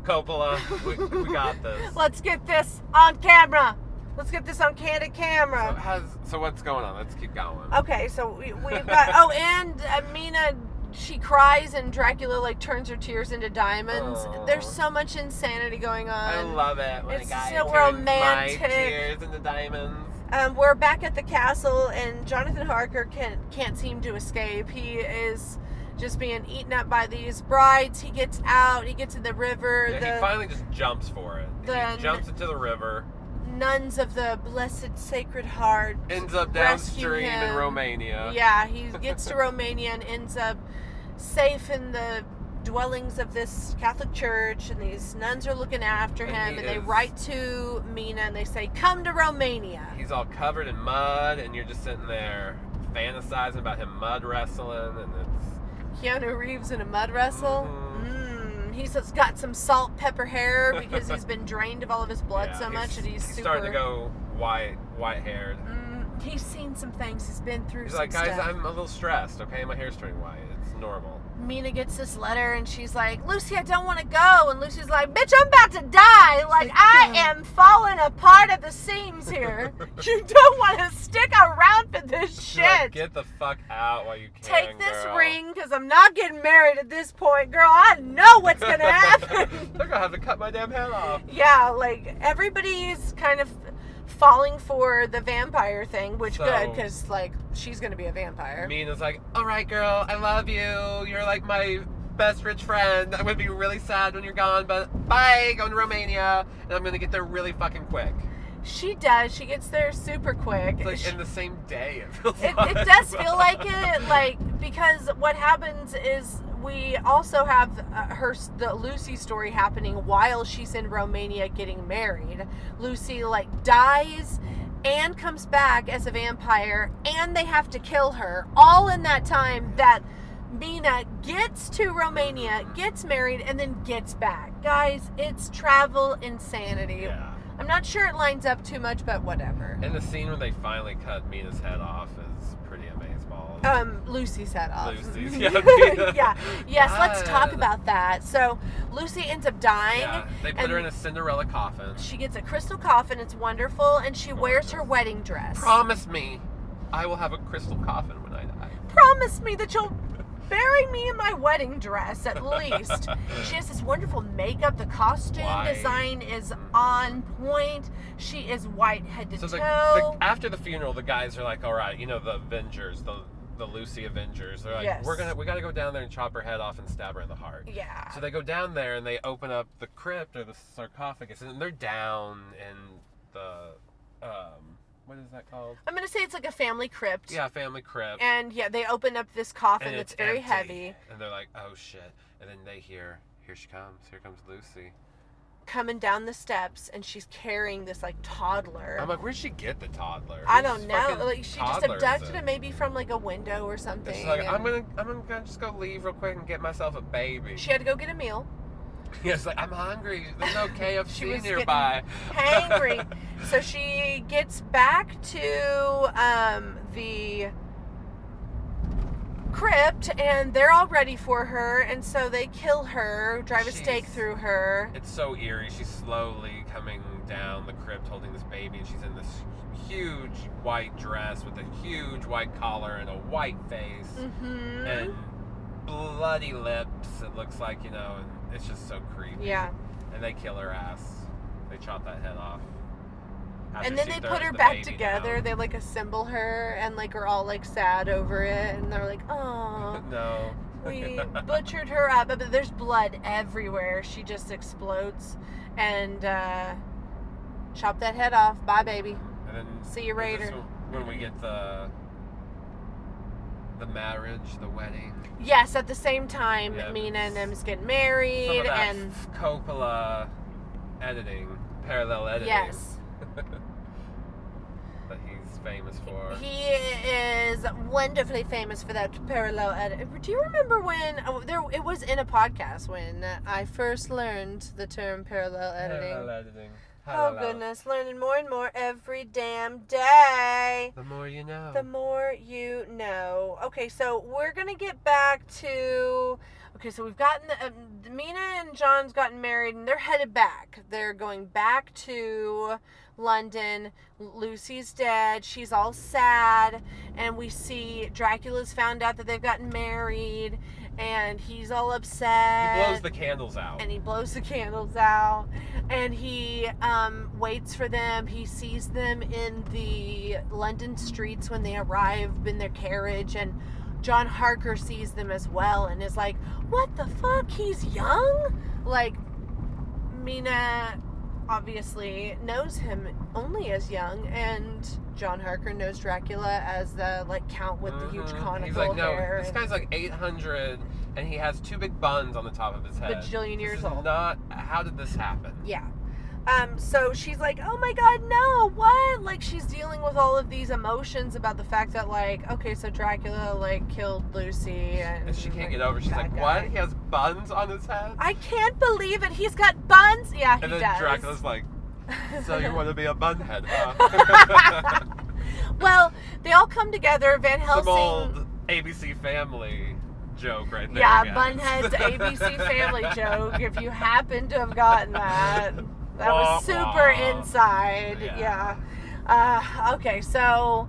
Coppola. We got this. Let's get this on camera. Let's get this on candid camera. So what's going on? Let's keep going. Okay, so we've got... and Mina... She cries and Dracula like turns her tears into diamonds. There's so much insanity going on. I love it when it's a guy so turns romantic. my tears into diamonds. We're back at the castle and Jonathan Harker can't seem to escape. He is just being eaten up by these brides. He gets out. He gets in the river. Yeah, he finally just jumps for it. He jumps into the river. Nuns of the Blessed Sacred Heart ends up downstream in Romania. Yeah, he gets to Romania and ends up safe in the dwellings of this Catholic church, and these nuns are looking after him, and they write to Mina and they say, come to Romania. He's all covered in mud, and you're just sitting there fantasizing about him mud wrestling, and it's Keanu Reeves in a mud wrestle. He's got some salt pepper hair because he's been drained of all of his blood so much, and he's starting to go white haired. He's seen some things. He's been through some stuff. He's like, guys, stuff. I'm a little stressed, okay? My hair's turning white. It's normal. Mina gets this letter, and she's like, Lucy, I don't want to go. And Lucy's like, bitch, I'm about to die. Like, I am falling apart at the seams here. You don't want to stick around for this shit. Like, get the fuck out while you can, Take this ring, because I'm not getting married at this point. Girl, I know what's going to happen. They're going to have to cut my damn head off. Yeah, like, everybody's kind of falling for the vampire thing, which good, because like she's gonna be a vampire. Mina's like, all right, girl, I love you. You're like my best rich friend. I'm gonna be really sad when you're gone, but bye. Going to Romania, and I'm gonna get there really fucking quick. She does. She gets there super quick. It's like in the same day. It feels it does feel like it, like, because what happens is we also have the Lucy story happening while she's in Romania getting married. Lucy like dies and comes back as a vampire, and they have to kill her all in that time that Mina gets to Romania, gets married, and then gets back. Guys, it's travel insanity. Yeah. I'm not sure it lines up too much, but whatever. And the scene where they finally cut Mina's head off is pretty amazeballs. Lucy's head off. Lucy's, yeah. Yes, let's talk about that. So, Lucy ends up dying. Yeah, they put her in a Cinderella coffin. She gets a crystal coffin. It's wonderful. And she wears her wedding dress. Promise me I will have a crystal coffin when I die. Promise me that you'll bury me in my wedding dress, at least. She has this wonderful makeup. The costume design is on point. She is white head to toe. After the funeral, the guys are like, all right, you know, the Avengers, the Lucy Avengers. They're like, we got to go down there and chop her head off and stab her in the heart. Yeah. So they go down there and they open up the crypt or the sarcophagus, and they're down in the what is that called? I'm gonna say it's like a family crypt. Yeah, family crypt. And yeah, they open up this coffin that's very empty. heavy. And they're like, oh shit. And then they hear she comes. Here comes Lucy. Coming down the steps, and she's carrying this like toddler. I'm like, where'd she get the toddler? I don't know. Like she just abducted it maybe from like a window or something. She's like, I'm gonna just go leave real quick and get myself a baby. She had to go get a meal. Yeah, it's like, I'm hungry. There's no KFC nearby. Hangry. So she gets back to the crypt, and they're all ready for her, and so they kill her, drive a stake through her. It's so eerie. She's slowly coming down the crypt holding this baby, and she's in this huge white dress with a huge white collar and a white face. Mm-hmm. And bloody lips, it looks like, you know, and it's just so creepy. Yeah. And they kill her ass. They chop that head off. And then they put her back together. Down. They like assemble her and like are all like sad over it, and they're like, oh no, we butchered her up. But there's blood everywhere. She just explodes, and chop that head off. Bye, baby. And then see you later. When we get the marriage, the wedding. Yes, at the same time, Mina and them's getting married. Some of that and Coppola editing, parallel editing. Yes. That he's famous for. He is wonderfully famous for that parallel editing. Do you remember when it was in a podcast when I first learned the term parallel editing? Parallel editing. Oh goodness, learning more and more every damn day. The more you know. The more you know. Okay, so we're gonna get back to. Okay, so we've gotten Mina and John's gotten married, and they're headed back. They're going back to London. Lucy's dead. She's all sad, and we see Dracula's found out that they've gotten married, and he's all upset. He blows the candles out. And he waits for them. He sees them in the London streets when they arrive in their carriage, and John Harker sees them as well and is like, what the fuck? He's young? Like, Mina obviously knows him only as young, and John Harker knows Dracula as the, like, count with the huge conical He's like, no, hair. This guy's like 800, and he has two big buns on the top of his head. Bajillion years old. How did this happen? Yeah. So she's like, oh my god, no, what? Like, she's dealing with all of these emotions about the fact that, like, okay, so Dracula, like, killed Lucy, and she can't get over. She's like, what? He has buns on his head? I can't believe it. He's got buns. Yeah, he does. And then Dracula's like, so you want to be a bunhead, huh? Well, they all come together. Van Helsing. Some old ABC Family joke right there. Yeah, Bunhead's ABC Family joke. If you happen to have gotten that. That was super inside. Yeah. Okay, so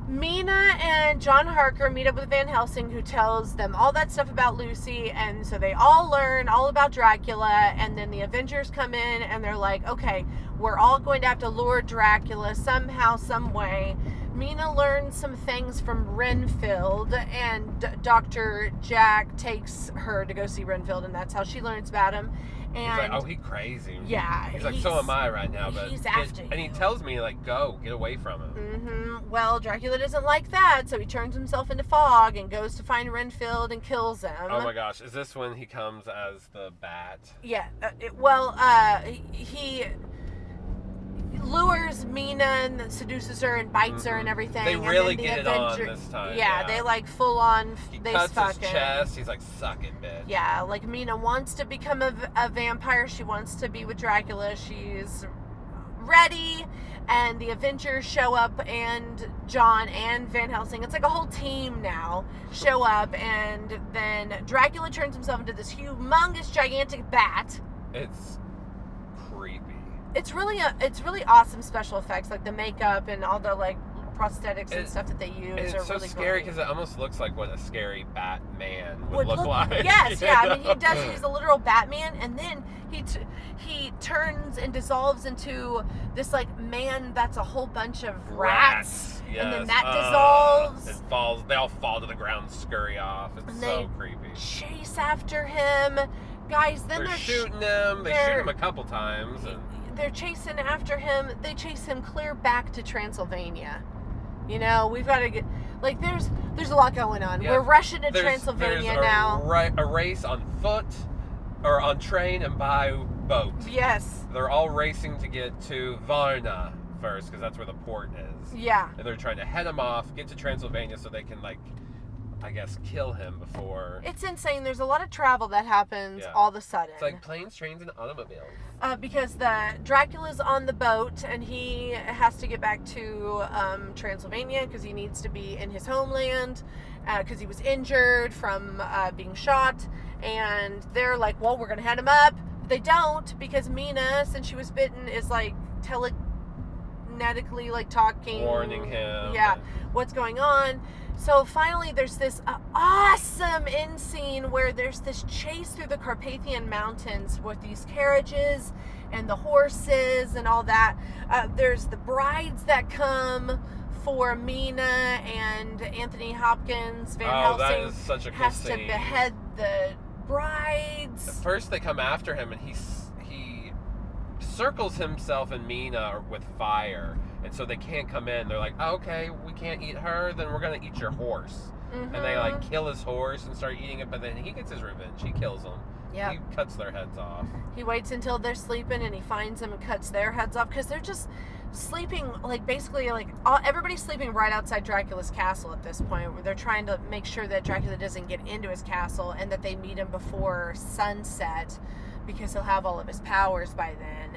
Mina and John Harker meet up with Van Helsing, who tells them all that stuff about Lucy, and so they all learn all about Dracula, and then the Avengers come in, and they're like, okay, we're all going to have to lure Dracula somehow, some way. Mina learns some things from Renfield, and Dr. Jack takes her to go see Renfield, and that's how she learns about him. And he's like, oh, he's crazy. Yeah. He's like, so am I right now. But he's after you. And he tells me, like, go, get away from him. Mm-hmm. Well, Dracula doesn't like that, so he turns himself into fog and goes to find Renfield and kills him. Oh my gosh, is this when he comes as the bat? Yeah. He lures Mina and seduces her and bites her and everything. They really get it on this time. Yeah, they like full on. He they cuts fuck his chest. He's like, suck it, bitch. Yeah, like Mina wants to become a vampire. She wants to be with Dracula. She's ready, and the Avengers show up, and John and Van Helsing. It's like a whole team now show up, and then Dracula turns himself into this humongous, gigantic bat. It's creepy. It's really awesome special effects, like the makeup and all the like prosthetics and stuff that they use. It's are so really scary because it almost looks like what a scary Batman would look like. Yes, yeah. I mean, he does. He's a literal Batman, and then he turns and dissolves into this like man that's a whole bunch of rats. Yes. And then that dissolves. It falls. They all fall to the ground, scurry off. It's so creepy. Chase after him, guys. Then they're shooting him. They shoot him a couple times. They're chasing after him. They chase him clear back to Transylvania. You know, we've got to get like there's a lot going on. Yeah. We're rushing to Transylvania now. A race on foot, or on train and by boat. Yes. They're all racing to get to Varna first because that's where the port is. Yeah. And they're trying to head him off, get to Transylvania so they can I guess kill him before. It's insane. There's a lot of travel that happens all of a sudden. It's like planes, trains, and automobiles. Because the Dracula's on the boat and he has to get back to Transylvania because he needs to be in his homeland because he was injured from being shot. And they're like, well, we're going to head him up. But they don't, because Mina, since she was bitten, is like telekinetically like talking. Warning him. Yeah, what's going on. So finally there's this awesome end scene where there's this chase through the Carpathian Mountains with these carriages and the horses and all that. There's the brides that come for Mina, and Anthony Hopkins, Van Helsing, that is such a cool has scene. to behead the brides. At first they come after him and he circles himself and Mina with fire, and so they can't come in. They're like, oh, okay, we can't eat her, then we're gonna eat your horse. And they like kill his horse and start eating it, but then he gets his revenge. He kills them. Yeah. He cuts their heads off. He waits until they're sleeping and he finds them and cuts their heads off because they're just sleeping, like basically like everybody's sleeping right outside Dracula's castle at this point, where they're trying to make sure that Dracula doesn't get into his castle and that they meet him before sunset because he'll have all of his powers by then.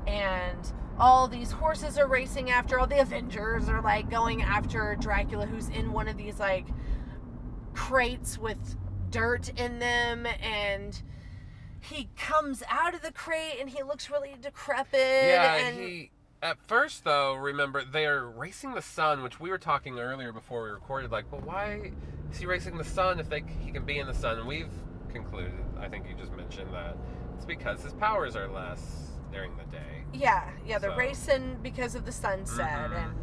And all these horses are racing after, all the Avengers are like going after Dracula, who's in one of these like crates with dirt in them, and he comes out of the crate and he looks really decrepit. Yeah, and at first though, remember, they're racing the sun, which we were talking earlier before we recorded, like, well, why is he racing the sun if he can be in the sun? And we've concluded, I think you just mentioned that, it's because his powers are less during the day. Yeah, they're racing because of the sunset, and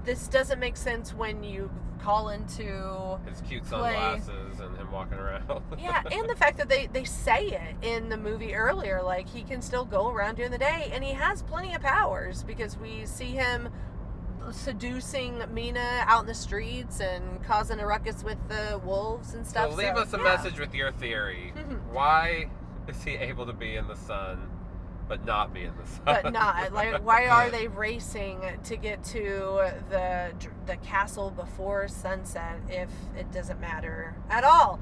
this doesn't make sense when you call into his cute sunglasses and him walking around. Yeah, and the fact that they say it in the movie earlier, like he can still go around during the day, and he has plenty of powers because we see him seducing Mina out in the streets and causing a ruckus with the wolves and stuff. So leave us a message with your theory. Why is he able to be in the sun but not be in the sun? But not. Like, why are they racing to get to the castle before sunset if it doesn't matter at all?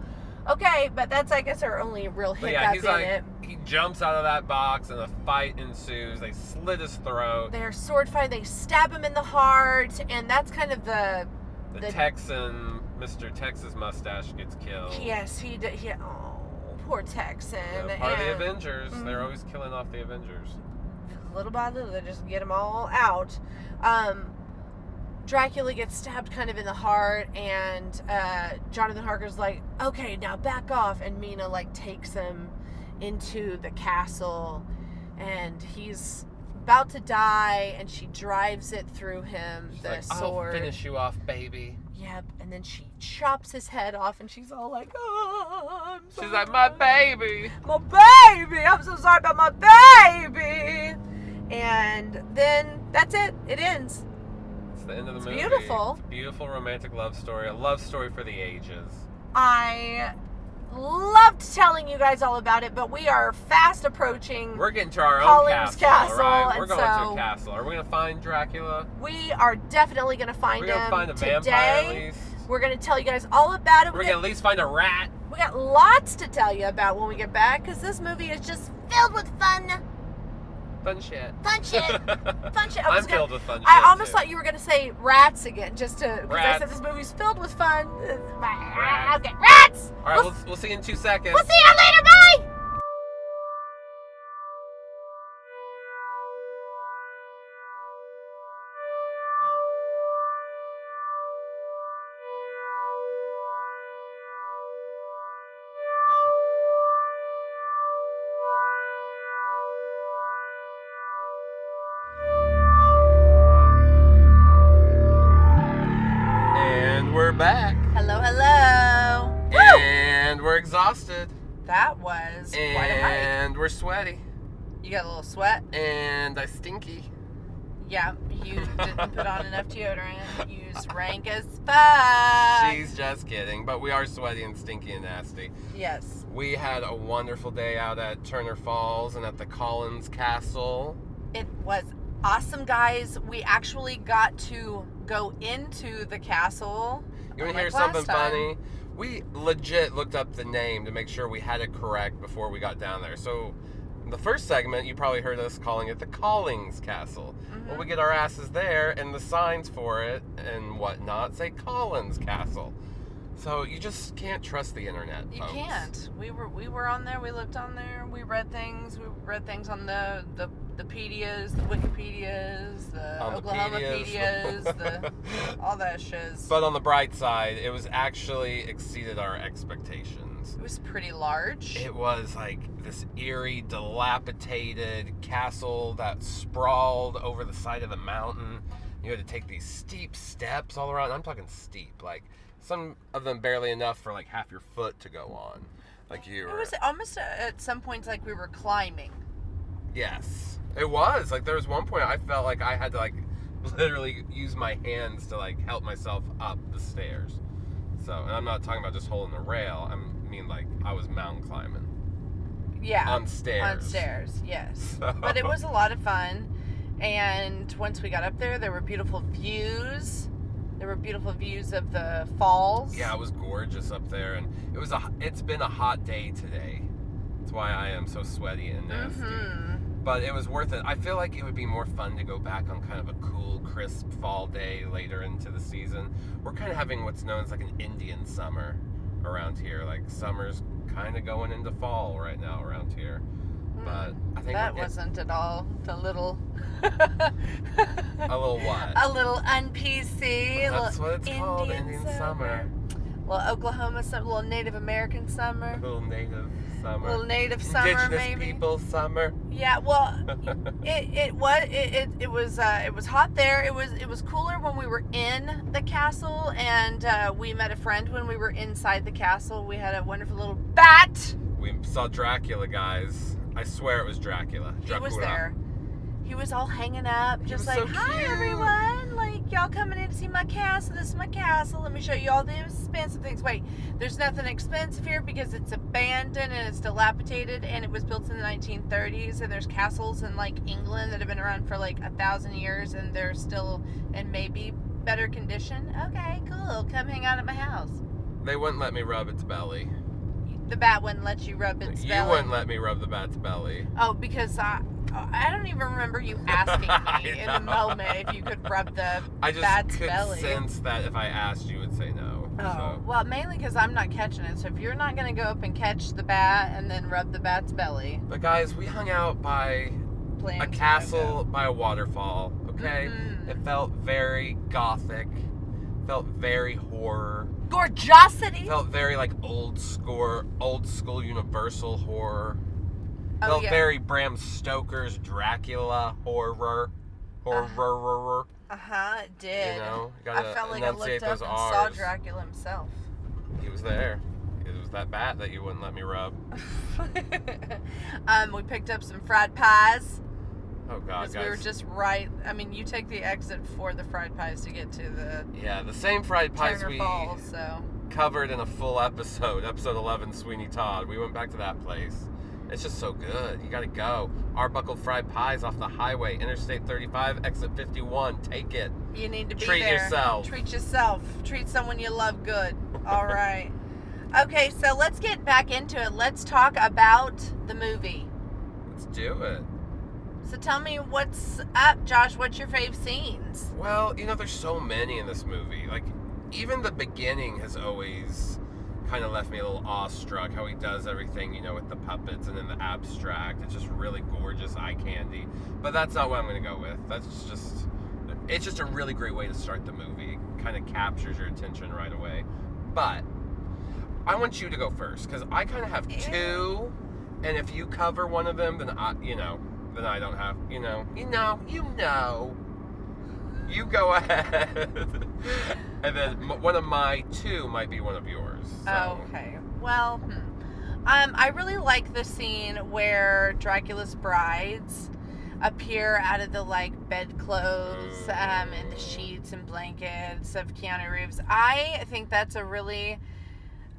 Okay, but that's, I guess, our only real hiccup in it. He jumps out of that box and a fight ensues. They slit his throat. They're sword fight. They stab him in the heart, and that's kind of the Texan, Mr. Texas mustache gets killed. Yes, he did. Oh, poor Texan. Part of the Avengers. They're always killing off the Avengers. Little by little, they just get them all out. Dracula gets stabbed kind of in the heart, and Jonathan Harker's like, okay, now back off, and Mina like takes him into the castle, and he's about to die, and she drives it through him. She's the like, sword. I'll finish you off, baby. Yep, and then she chops his head off, and she's all like, oh, I'm sorry. She's like, my baby. My baby. I'm so sorry about my baby. And then that's it. It ends. It's the end of the movie. Beautiful. It's a beautiful romantic love story. A love story for the ages. I loved telling you guys all about it, but we are fast approaching. We're getting to our own castle. Right? We're going to a castle. Are we going to find Dracula? We are definitely going to find him. We're going to find a today. Vampire at least. We're going to tell you guys all about it. We're going to at least find a rat. We got lots to tell you about when we get back, because this movie is just filled with fun. Fun shit. Fun shit. Fun shit. I'm filled with fun shit. I almost thought you were going to say rats again, just to, because I said this movie's filled with fun. Rats. Okay, rats! All right, we'll see you in 2 seconds. We'll see you later, bye! Back. Hello, hello. And we're exhausted. That was quite a hike. And we're sweaty. You got a little sweat. And I stinky. Yeah, you didn't put on enough deodorant. You rank as fuck. She's just kidding, but we are sweaty and stinky and nasty. Yes. We had a wonderful day out at Turner Falls and at the Collins Castle. It was awesome, guys. We actually got to go into the castle. You want to hear something funny? We legit looked up the name to make sure we had it correct before we got down there. So, in the first segment, you probably heard us calling it the Collins Castle. Mm-hmm. Well, we get our asses there, and the signs for it and whatnot say Collins Castle. So, you just can't trust the internet, folks. You can't. We were on there. We looked on there. We read things. We read things on the Pedias, the Wikipedias, the Oklahomapedias, all that shiz. But on the bright side, it was actually exceeded our expectations. It was pretty large. It was like this eerie, dilapidated castle that sprawled over the side of the mountain. You had to take these steep steps all around. I'm talking steep, like some of them barely enough for like half your foot to go on. Like you were. It was almost at some points like we were climbing. Yes. It was. Like, there was one point I felt like I had to, like, literally use my hands to, like, help myself up the stairs. So, and I'm not talking about just holding the rail. I mean, like, I was mountain climbing. Yeah. On stairs. On stairs, yes. So. But it was a lot of fun. And once we got up there were beautiful views. There were beautiful views of the falls. Yeah, it was gorgeous up there. And it's been a hot day today. That's why I am so sweaty and nasty. Mm-hmm. But it was worth it. I feel like it would be more fun to go back on kind of a cool, crisp fall day later into the season. We're kind of having what's known as like an Indian summer around here. Like summer's kind of going into fall right now around here. But I think that wasn't at all the little. A little what? A little un-PC. That's what it's called, Indian summer. Well, Oklahoma, little Native American summer. A little native summer. Little native summer, Indigenous maybe. people summer. Yeah, well, it was hot there. It was cooler when we were in the castle, and we met a friend when we were inside the castle. We had a wonderful little bat. We saw Dracula, guys. I swear it was Dracula. He was there. He was all hanging up, just like, so hi everyone, like y'all coming in to see my castle. This is my castle. Let me show you all the expensive things. Wait, there's nothing expensive here because it's abandoned and it's dilapidated, and it was built in the 1930s. And there's castles in like England that have been around for like 1,000 years, and they're still in maybe better condition. Okay, cool. Come hang out at my house. They wouldn't let me rub its belly. The bat wouldn't let you rub its belly. You wouldn't let me rub the bat's belly. Oh, because I don't even remember you asking me in the moment if you could rub the bat's belly. I just could sense that if I asked, you would say no. Oh, so. Well, mainly because I'm not catching it. So if you're not going to go up and catch the bat and then rub the bat's belly. But guys, we hung out by a castle by a waterfall, okay? Mm-hmm. It felt very gothic. Felt very horror. Gorgeosity. Felt very like old school Universal horror. Oh, Felt yeah. very Bram Stokers Dracula horror. It did. You know, I felt like I looked up and saw Dracula himself. He was there. It was that bat that you wouldn't let me rub. We picked up some fried pies. Oh, God, guys. We were just right. I mean, you take the exit for the fried pies to get to the... Yeah, the same fried pies Turner we Falls, so. covered in a full episode 11, Sweeney Todd. We went back to that place. It's just so good. You got to go. Arbuckle Fried Pies off the highway, Interstate 35, exit 51. Take it. You need to be Treat there. yourself. Treat yourself. Treat someone you love good. All right. Okay, so let's get back into it. Let's talk about the movie. Let's do it. So tell me what's up, Josh. What's your fave scenes? Well, you know, there's so many in this movie. Like, even the beginning has always kind of left me a little awestruck, how he does everything, you know, with the puppets and then the abstract. It's just really gorgeous eye candy. But that's not what I'm going to go with. It's just a really great way to start the movie. It kind of captures your attention right away. But I want you to go first, because I kind of have two, and if you cover one of them, then I don't have, you go ahead. And then one of my two might be one of yours. So. Okay. Well, I really like the scene where Dracula's brides appear out of the, like, bedclothes and the sheets and blankets of Keanu Reeves. I think that's a really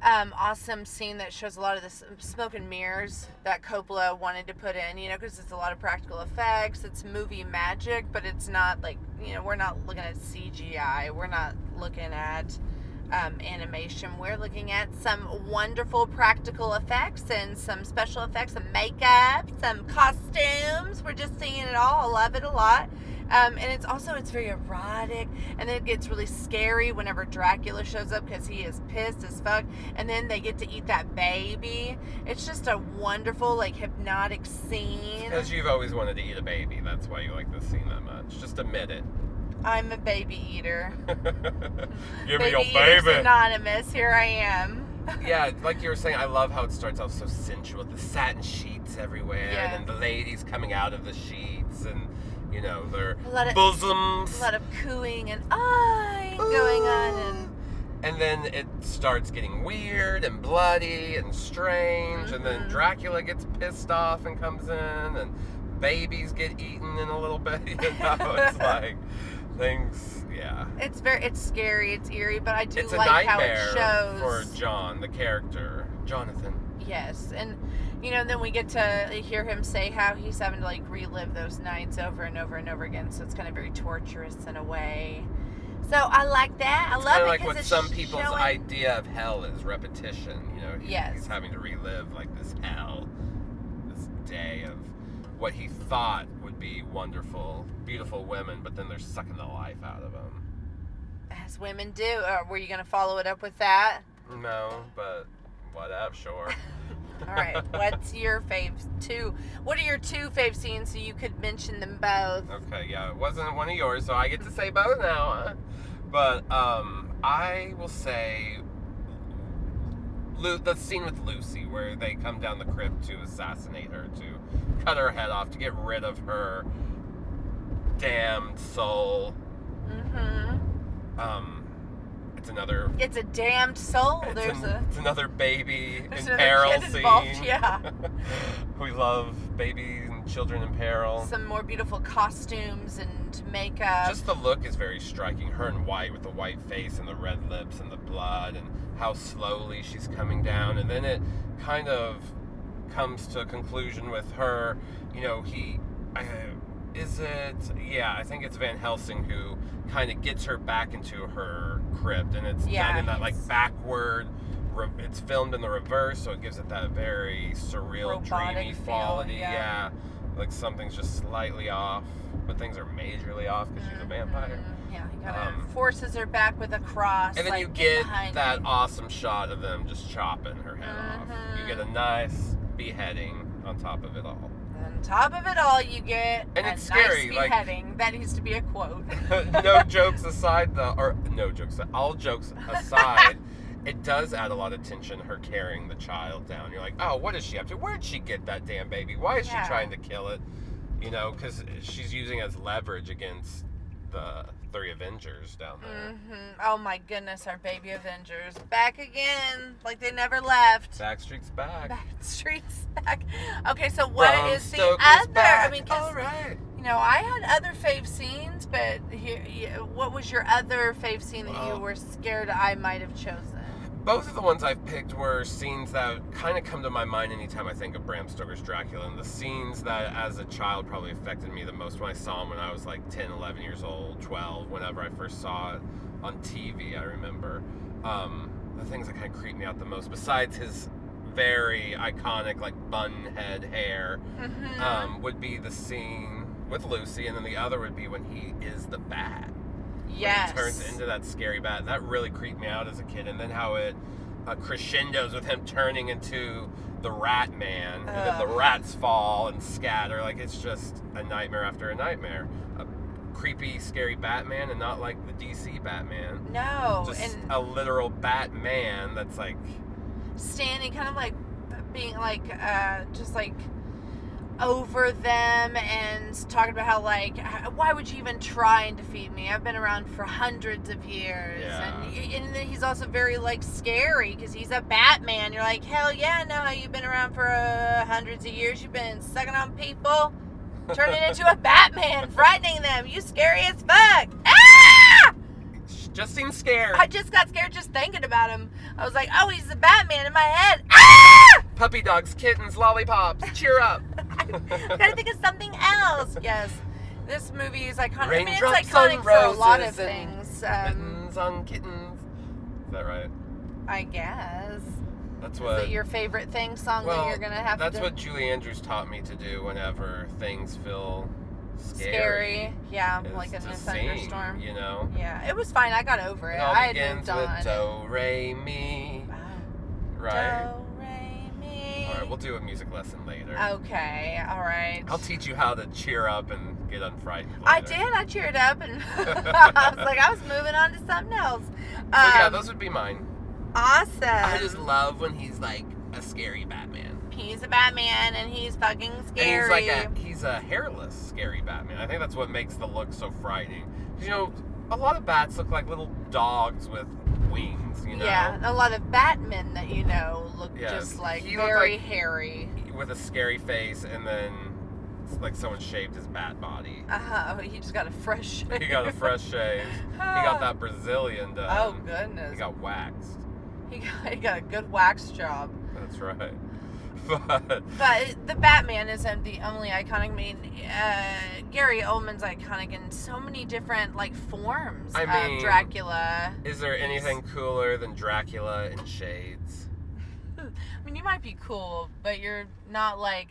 awesome scene that shows a lot of the smoke and mirrors that Coppola wanted to put in, you know, because it's a lot of practical effects. It's movie magic, but it's not like, you know, we're not looking at CGI. We're not looking at animation. We're looking at some wonderful practical effects and some special effects, some makeup, some costumes. We're just seeing it all. I love it a lot. And it's very erotic, and then it gets really scary whenever Dracula shows up because he is pissed as fuck, and then they get to eat that baby. It's just a wonderful, like, hypnotic scene. Because you've always wanted to eat a baby. That's why you like this scene that much. Just admit it. I'm a baby eater. Give me your baby. Anonymous. Here I am. Yeah, like you were saying, I love how it starts off so sensual. The satin sheets everywhere, yeah. And then the ladies coming out of the sheets, and you know, their bosoms. A lot of cooing and going on. And then it starts getting weird and bloody and strange. And then Dracula gets pissed off and comes in. And babies get eaten in a little bit. You know, it's like things, yeah. It's scary, it's eerie, but I do it's like how it shows. For John, the character. Jonathan. Yes, and you know, then we get to hear him say how he's having to, like, relive those nights over and over and over again, so it's kind of very torturous in a way. So I like that. I love it like what some people's idea of hell is, repetition. You know, he's having to relive, like, this hell, this day of what he thought would be wonderful, beautiful women, but then they're sucking the life out of him. As women do. Were you going to follow it up with that? No, but whatever, sure. All right, what's your fave two? What are your two fave scenes so you could mention them both? Okay, yeah, it wasn't one of yours, so I get to say both now. But I will say the scene with Lucy, where they come down the crypt to assassinate her, to cut her head off, to get rid of her damned soul. It's a damned soul. It's another baby in peril scene. Involved, yeah. We love babies and children in peril. Some more beautiful costumes and makeup. Just the look is very striking. Her in white with the white face and the red lips and the blood, and how slowly she's coming down. And then it kind of comes to a conclusion with her, you know, I think it's Van Helsing who kind of gets her back into her crypt, and it's done in that, like, backward, it's filmed in the reverse, so it gives it that very surreal, robotic dreamy quality. Yeah, like something's just slightly off, but things are majorly off because she's a vampire. Yeah, he kind of forces her back with a cross. And then you get that awesome shot of them just chopping her head off. You get a nice beheading on top of it all. On top of it all, you get and it's scary, nice beheading. Like, that needs to be a quote. No jokes aside, all jokes aside, it does add a lot of tension, her carrying the child down. You're like, oh, what is she up to? Where'd she get that damn baby? Why is she trying to kill it? You know, because she's using it as leverage against the 3 Avengers down there. Mm-hmm. Oh my goodness, our baby Avengers. Back again, like they never left. Backstreet's back. Backstreet's back. Okay, so what Bram is Stokers the other? back. I mean, all right. You know, I had other fave scenes, but what was your other fave scene that you were scared I might have chosen? Both of the ones I've picked were scenes that kind of come to my mind anytime I think of Bram Stokers Dracula, and the scenes that as a child probably affected me the most when I saw them when I was like 10, 11 years old, 12, whenever I first saw it on TV, I remember. The things that kind of creeped me out the most, besides his very iconic like bun head hair, would be the scene with Lucy, and then the other would be when he is the bat. Yes. When he turns into that scary bat. That really creeped me out as a kid. And then how it crescendos with him turning into the Rat Man. And then the rats fall and scatter. Like, it's just a nightmare after a nightmare. A creepy, scary Batman, and not like the DC Batman. No. Just and a literal Batman that's like... standing, kind of like being like, just like... over them and talking about how like, why would you even try and defeat me? I've been around for hundreds of years. Yeah. And then he's also very like scary because he's a Batman. You're like, hell yeah, I know how you've been around for hundreds of years. You've been sucking on people, turning into a Batman, frightening them. You scary as fuck. Ah! Just seems scared. I just got scared just thinking about him. I was like, oh, he's the Batman in my head. Ah! Puppy dogs, kittens, lollipops. Cheer up. I gotta think of something else. Yes, this movie is iconic. Raindrops, I mean, it's iconic for a lot of things. Mittens on kittens. Is that right? I guess. That's what. Is it your favorite thing song that you're gonna have that's to? What Julie Andrews taught me to do whenever things feel scary. Yeah, like in a thunderstorm. You know. Yeah, it was fine. I got over it. It all I begins had moved with on. Do, Re, Mi. Right. Do, Re, Mi. All right, we'll do a music lesson later. Okay, all right. I'll teach you how to cheer up and get unfrightened later. I did. I cheered up and I was like, I was moving on to something else. Yeah, those would be mine. Awesome. I just love when he's like a scary Batman. He's a Batman and he's fucking scary. And he's a hairless scary Batman. I think that's what makes the look so frightening. You know, a lot of bats look like little dogs with wings, you know? Yeah, a lot of Batmen that you know look just like very hairy. With a scary face, and then like someone shaved his bat body. He just got a fresh shave. He got a fresh shave. He got that Brazilian done. Oh, goodness. He got waxed. He got a good wax job. That's right. But the Batman isn't the only iconic. I mean, Gary Oldman's iconic in so many different like forms of Dracula. Is there anything cooler than Dracula in shades? I mean, you might be cool, but you're not like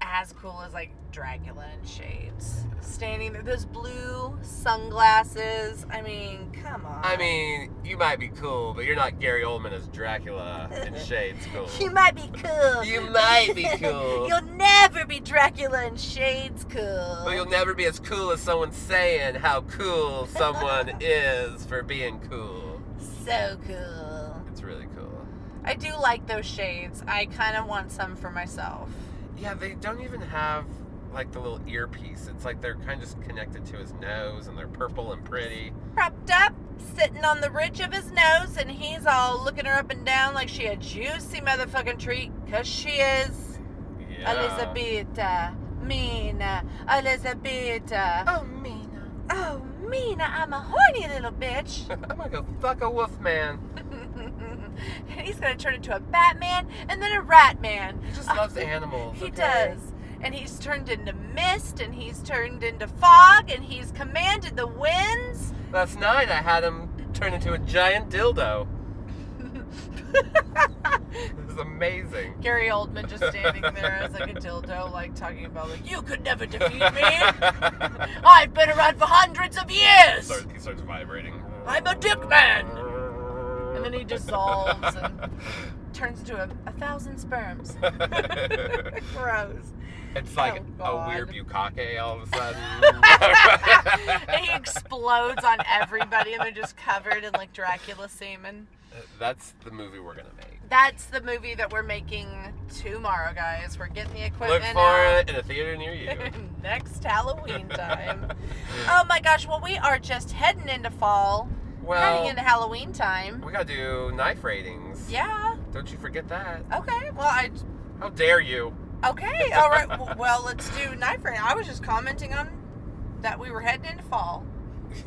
as cool as like Dracula in shades. Standing there, those blue sunglasses. I mean, come on. I mean, you might be cool, but you're not Gary Oldman as Dracula in shades cool. You might be cool. You might be cool. You'll never be Dracula in shades cool. But you'll never be as cool as someone saying how cool someone is for being cool. So cool. It's really cool. I do like those shades. I kind of want some for myself. Yeah, they don't even have like the little earpiece. It's like they're kind of just connected to his nose, and they're purple and pretty. Propped up, sitting on the ridge of his nose, and he's all looking her up and down like she a juicy motherfucking treat, 'cause she is. Yeah. Elizabeth, Mina, Elizabeth. Oh, Mina. Oh, Mina, I'm a horny little bitch. I'm gonna go fuck a wolf man. And he's gonna turn into a Batman and then a Rat Man. He just loves animals. He does. And he's turned into mist, and he's turned into fog, and he's commanded the winds. Last night I had him turn into a giant dildo. It was amazing. Gary Oldman just standing there as like a dildo, like talking about like, you could never defeat me. I've been around for hundreds of years. He starts vibrating. I'm a dick man. And then he dissolves and turns into a 1,000 sperms. Gross. It's like a weird bukkake all of a sudden. And he explodes on everybody, and they're just covered in like Dracula semen. That's the movie we're gonna make. that's the movie that we're making tomorrow, guys. We're getting the equipment. Look for it in a theater near you. Next Halloween time. Oh my gosh! Well, we are just heading into fall. Heading into Halloween time. We gotta do knife ratings. Yeah. Don't you forget that. Okay. Well, How dare you? Okay. All right. Well, let's do knife rating. I was just commenting on that we were heading into fall.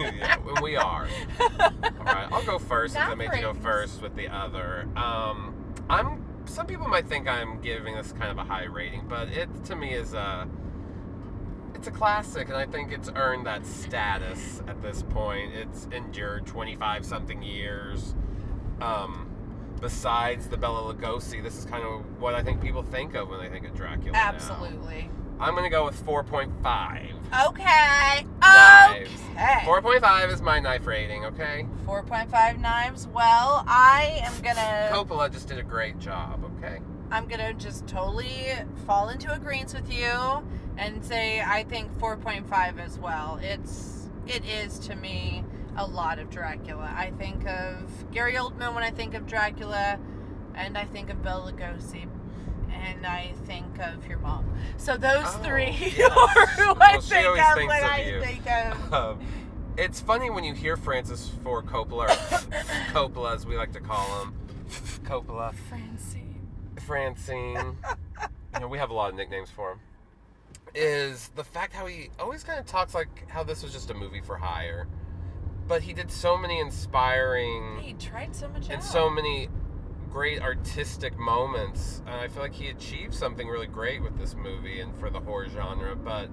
Yeah, we are. All right, I'll go first since I made you go first with the other. Some people might think I'm giving this kind of a high rating, but it to me is it's a classic, and I think it's earned that status at this point. It's endured 25-something years. Besides the Bela Lugosi, this is kind of what I think people think of when they think of Dracula. Absolutely. Now. I'm going to go with 4.5. Okay. Knives. Okay. 4.5 is my knife rating, okay? 4.5 knives. Well, I am going to... Coppola just did a great job, okay? I'm going to just totally fall into agreement with you and say I think 4.5 as well. It is, to me, a lot of Dracula. I think of Gary Oldman when I think of Dracula, and I think of Bela Lugosi. And I think of your mom. So those three are who I think of when I think of. It's funny when you hear Francis Ford Coppola, or Coppola as we like to call him. Coppola. Francine. We have a lot of nicknames for him. Is the fact how he always kind of talks like how this was just a movie for hire. But he did so many inspiring... He tried so much and so many... great artistic moments. I feel like he achieved something really great with this movie and for the horror genre, but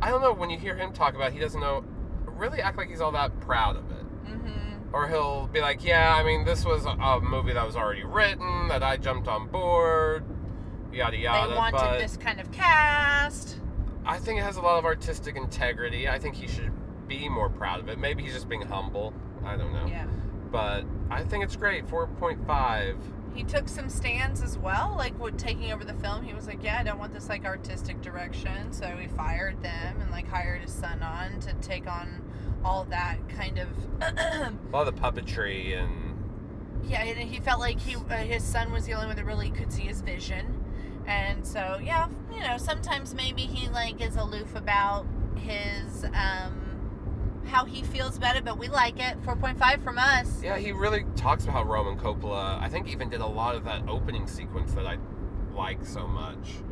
I don't know, when you hear him talk about it, he doesn't really act like he's all that proud of it. Mm-hmm. Or he'll be like, yeah, I mean, this was a movie that was already written, that I jumped on board, yada yada. They wanted this kind of cast. I think it has a lot of artistic integrity. I think he should be more proud of it. Maybe he's just being humble. I don't know. Yeah. But I think it's great. 4.5. He took some stands as well, like when taking over the film. He was like, yeah, I don't want this like artistic direction. So he fired them and like hired his son on to take on all that kind of... all the puppetry and... Yeah, and he felt like his son was the only one that really could see his vision. And so, yeah, sometimes maybe he like is aloof about his... how he feels about it, but we like it. 4.5 from us. Yeah, he really talks about how Roman Coppola, I think, even did a lot of that opening sequence that I like so much.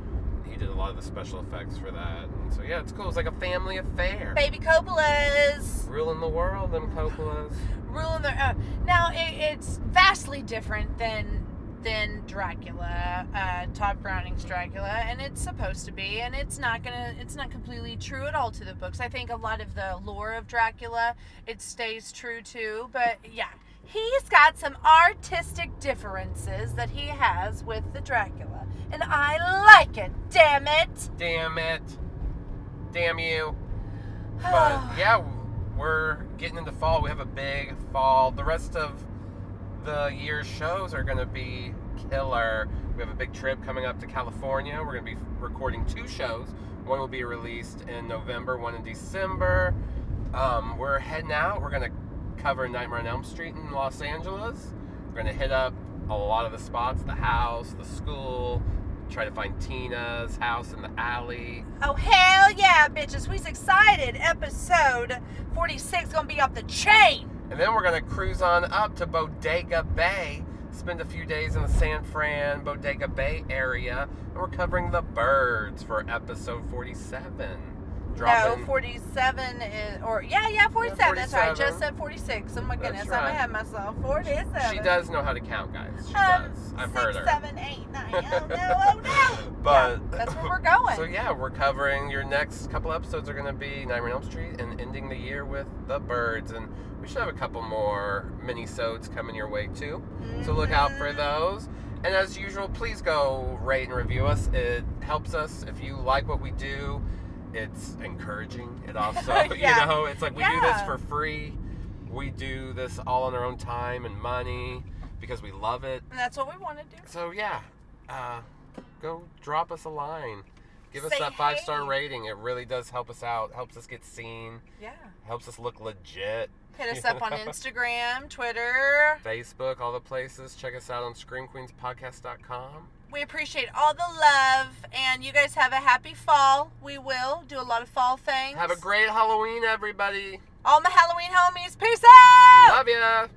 He did a lot of the special effects for that. And so, yeah, it's cool. It's like a family affair. Baby Coppolas. Ruling the world, them Coppolas. Ruling the... now, it's vastly different than Dracula, Todd Browning's Dracula, and it's supposed to be, and it's not completely true at all to the books. I think a lot of the lore of Dracula, it stays true too, but yeah, he's got some artistic differences that he has with the Dracula, and I like it, damn it! Damn you. But yeah, we're getting into fall. We have a big fall. The rest of the year's shows are going to be killer. We have a big trip coming up to California. We're going to be recording 2 shows. One will be released in November, one in December. We're heading out. We're going to cover Nightmare on Elm Street in Los Angeles. We're going to hit up a lot of the spots, the house, the school, try to find Tina's house in the alley. Oh, hell yeah, bitches. We's excited. Episode 46 going to be off the chain. And then we're going to cruise on up to Bodega Bay, spend a few days in the San Fran, Bodega Bay area, and we're covering the birds for episode 47. No, 47 is, 47. Yeah, 47. That's right. I just said 46. Oh my goodness, I'm ahead of myself. 47. She does know how to count, guys. She does. I've heard her. 6, 7, 8, 9. Oh no. But yeah, that's where we're going. So yeah, we're covering, your next couple episodes are going to be Nightmare on Elm Street and ending the year with the birds. And we should have a couple more mini-sodes coming your way too. Mm-hmm. So look out for those. And as usual, please go rate and review us. It helps us. If you like what we do, it's encouraging. It also, yeah. It's like we do this for free. We do this all on our own time and money because we love it. And that's what we want to do. So yeah, go drop us a line. Give us that 5-star rating. It really does help us out. Helps us get seen. Yeah. Helps us look legit. Hit us up on Instagram, Twitter, Facebook, all the places. Check us out on screamqueenspodcast.com. We appreciate all the love, and you guys have a happy fall. We will do a lot of fall things. Have a great Halloween, everybody. All my Halloween homies, peace out! Love ya!